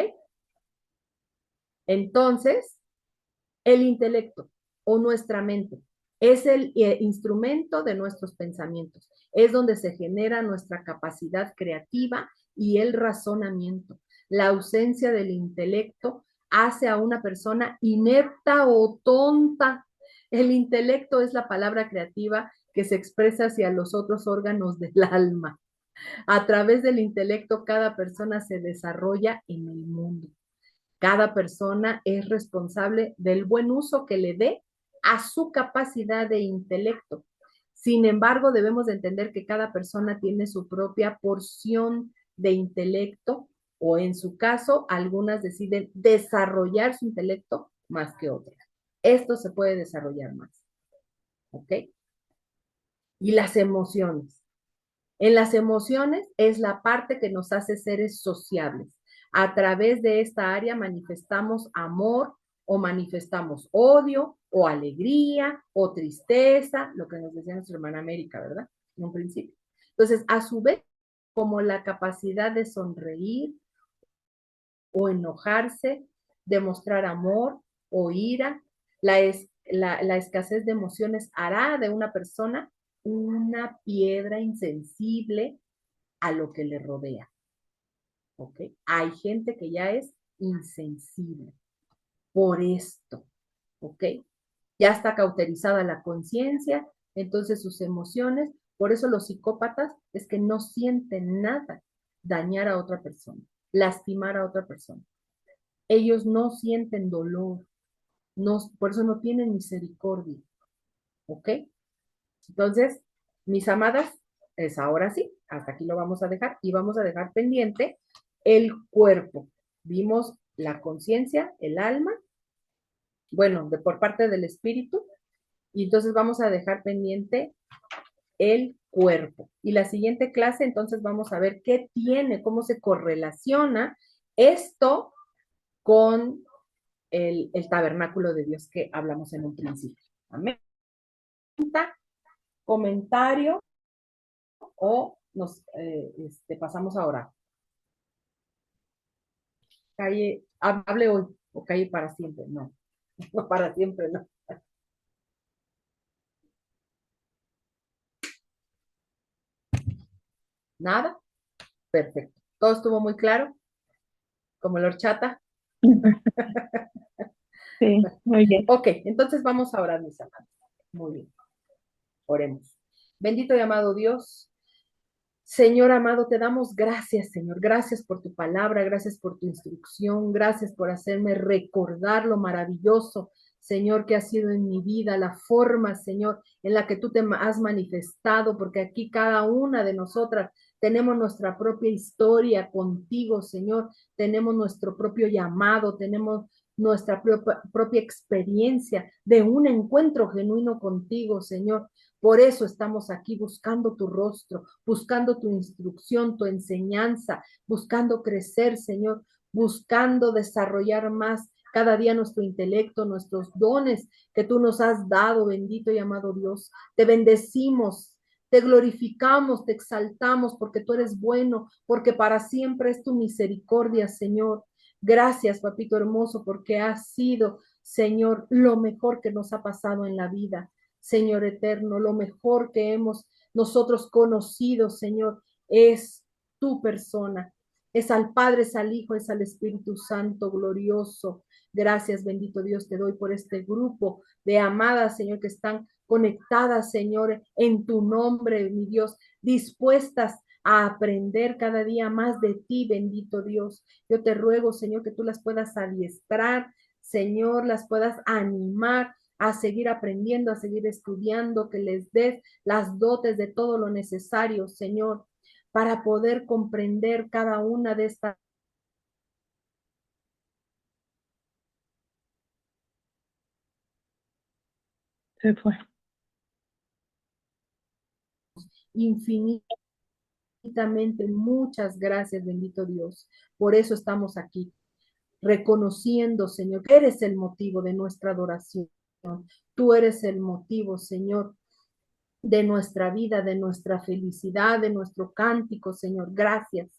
Speaker 2: Entonces, el intelecto o nuestra mente es el instrumento de nuestros pensamientos. Es donde se genera nuestra capacidad creativa y el razonamiento. La ausencia del intelecto hace a una persona inepta o tonta. El intelecto es la palabra creativa que se expresa hacia los otros órganos del alma. A través del intelecto, cada persona se desarrolla en el mundo. Cada persona es responsable del buen uso que le dé a su capacidad de intelecto. Sin embargo, debemos de entender que cada persona tiene su propia porción de intelecto o en su caso, algunas deciden desarrollar su intelecto más que otras. Esto se puede desarrollar más. ¿Ok? Y las emociones. En las emociones es la parte que nos hace seres sociables. A través de esta área manifestamos amor o manifestamos odio o alegría o tristeza, lo que nos decía nuestra hermana América, ¿verdad? En un principio. Entonces, a su vez, como la capacidad de sonreír o enojarse, demostrar amor o ira, la escasez de emociones hará de una persona una piedra insensible a lo que le rodea. ¿Ok? Hay gente que ya es insensible por esto. ¿Ok? Ya está cauterizada la conciencia, entonces sus emociones Por eso los psicópatas es que no sienten nada dañar a otra persona, lastimar a otra persona. Ellos no sienten dolor, no, por eso no tienen misericordia. ¿Ok? Entonces, mis amadas, es ahora sí, hasta aquí lo vamos a dejar y vamos a dejar pendiente el cuerpo. Vimos la conciencia, el alma, bueno, por parte del espíritu, y entonces vamos a dejar pendiente el cuerpo. Y la siguiente clase, entonces vamos a ver qué tiene, cómo se correlaciona esto con el tabernáculo de Dios que hablamos en un principio. Amén. Comentario o nos pasamos a orar. Calle, hable hoy o calle para siempre. No, no para siempre, no. Nada. Perfecto. Todo estuvo muy claro, como la horchata.
Speaker 5: Sí, muy bien.
Speaker 2: Ok, entonces vamos a orar, mis amados. Muy bien. Oremos. Bendito y amado Dios, Señor amado, te damos gracias, Señor. Gracias por tu palabra, gracias por tu instrucción, gracias por hacerme recordar lo maravilloso, Señor, que ha sido en mi vida, la forma, Señor, en la que tú te has manifestado, porque aquí cada una de nosotras tenemos nuestra propia historia contigo, Señor, tenemos nuestro propio llamado, tenemos nuestra propia experiencia de un encuentro genuino contigo, Señor. Por eso estamos aquí buscando tu rostro, buscando tu instrucción, tu enseñanza, buscando crecer, Señor, buscando desarrollar más cada día nuestro intelecto, nuestros dones que tú nos has dado, bendito y amado Dios. Te bendecimos, te glorificamos, te exaltamos porque tú eres bueno, porque para siempre es tu misericordia, Señor. Gracias, papito hermoso, porque has sido, Señor, lo mejor que nos ha pasado en la vida. Señor eterno, lo mejor que hemos nosotros conocido, Señor, es tu persona. Es al Padre, es al Hijo, es al Espíritu Santo glorioso. Gracias, bendito Dios, te doy por este grupo de amadas, Señor, que están conectadas, Señor, en tu nombre, mi Dios, dispuestas a aprender cada día más de ti, bendito Dios. Yo te ruego, Señor, que tú las puedas adiestrar, Señor, las puedas animar a seguir aprendiendo, a seguir estudiando, que les des las dotes de todo lo necesario, Señor, para poder comprender cada una de estas
Speaker 5: Se fue.
Speaker 2: infinitamente. Muchas gracias, bendito Dios. Por eso estamos aquí, reconociendo, Señor, que eres el motivo de nuestra adoración. Tú eres el motivo, Señor, de nuestra vida, de nuestra felicidad, de nuestro cántico, Señor. Gracias.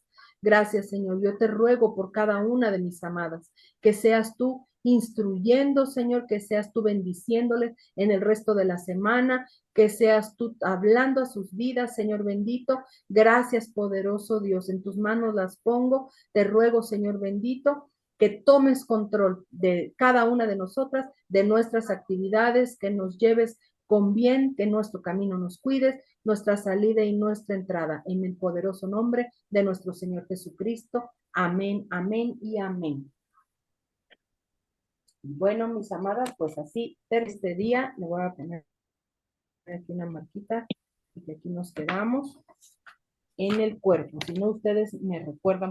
Speaker 2: Gracias, Señor. Yo te ruego por cada una de mis amadas, que seas tú instruyendo, Señor, que seas tú bendiciéndoles en el resto de la semana, que seas tú hablando a sus vidas, Señor bendito. Gracias, poderoso Dios. En tus manos las pongo. Te ruego, Señor bendito, que tomes control de cada una de nosotras, de nuestras actividades, que nos lleves con bien, que nuestro camino nos cuides, nuestra salida y nuestra entrada, en el poderoso nombre de nuestro Señor Jesucristo. Amén, amén y amén. Bueno, mis amadas, pues así, este día, le voy a poner aquí una marquita, y que aquí nos quedamos en el cuerpo. Si no, ustedes me recuerdan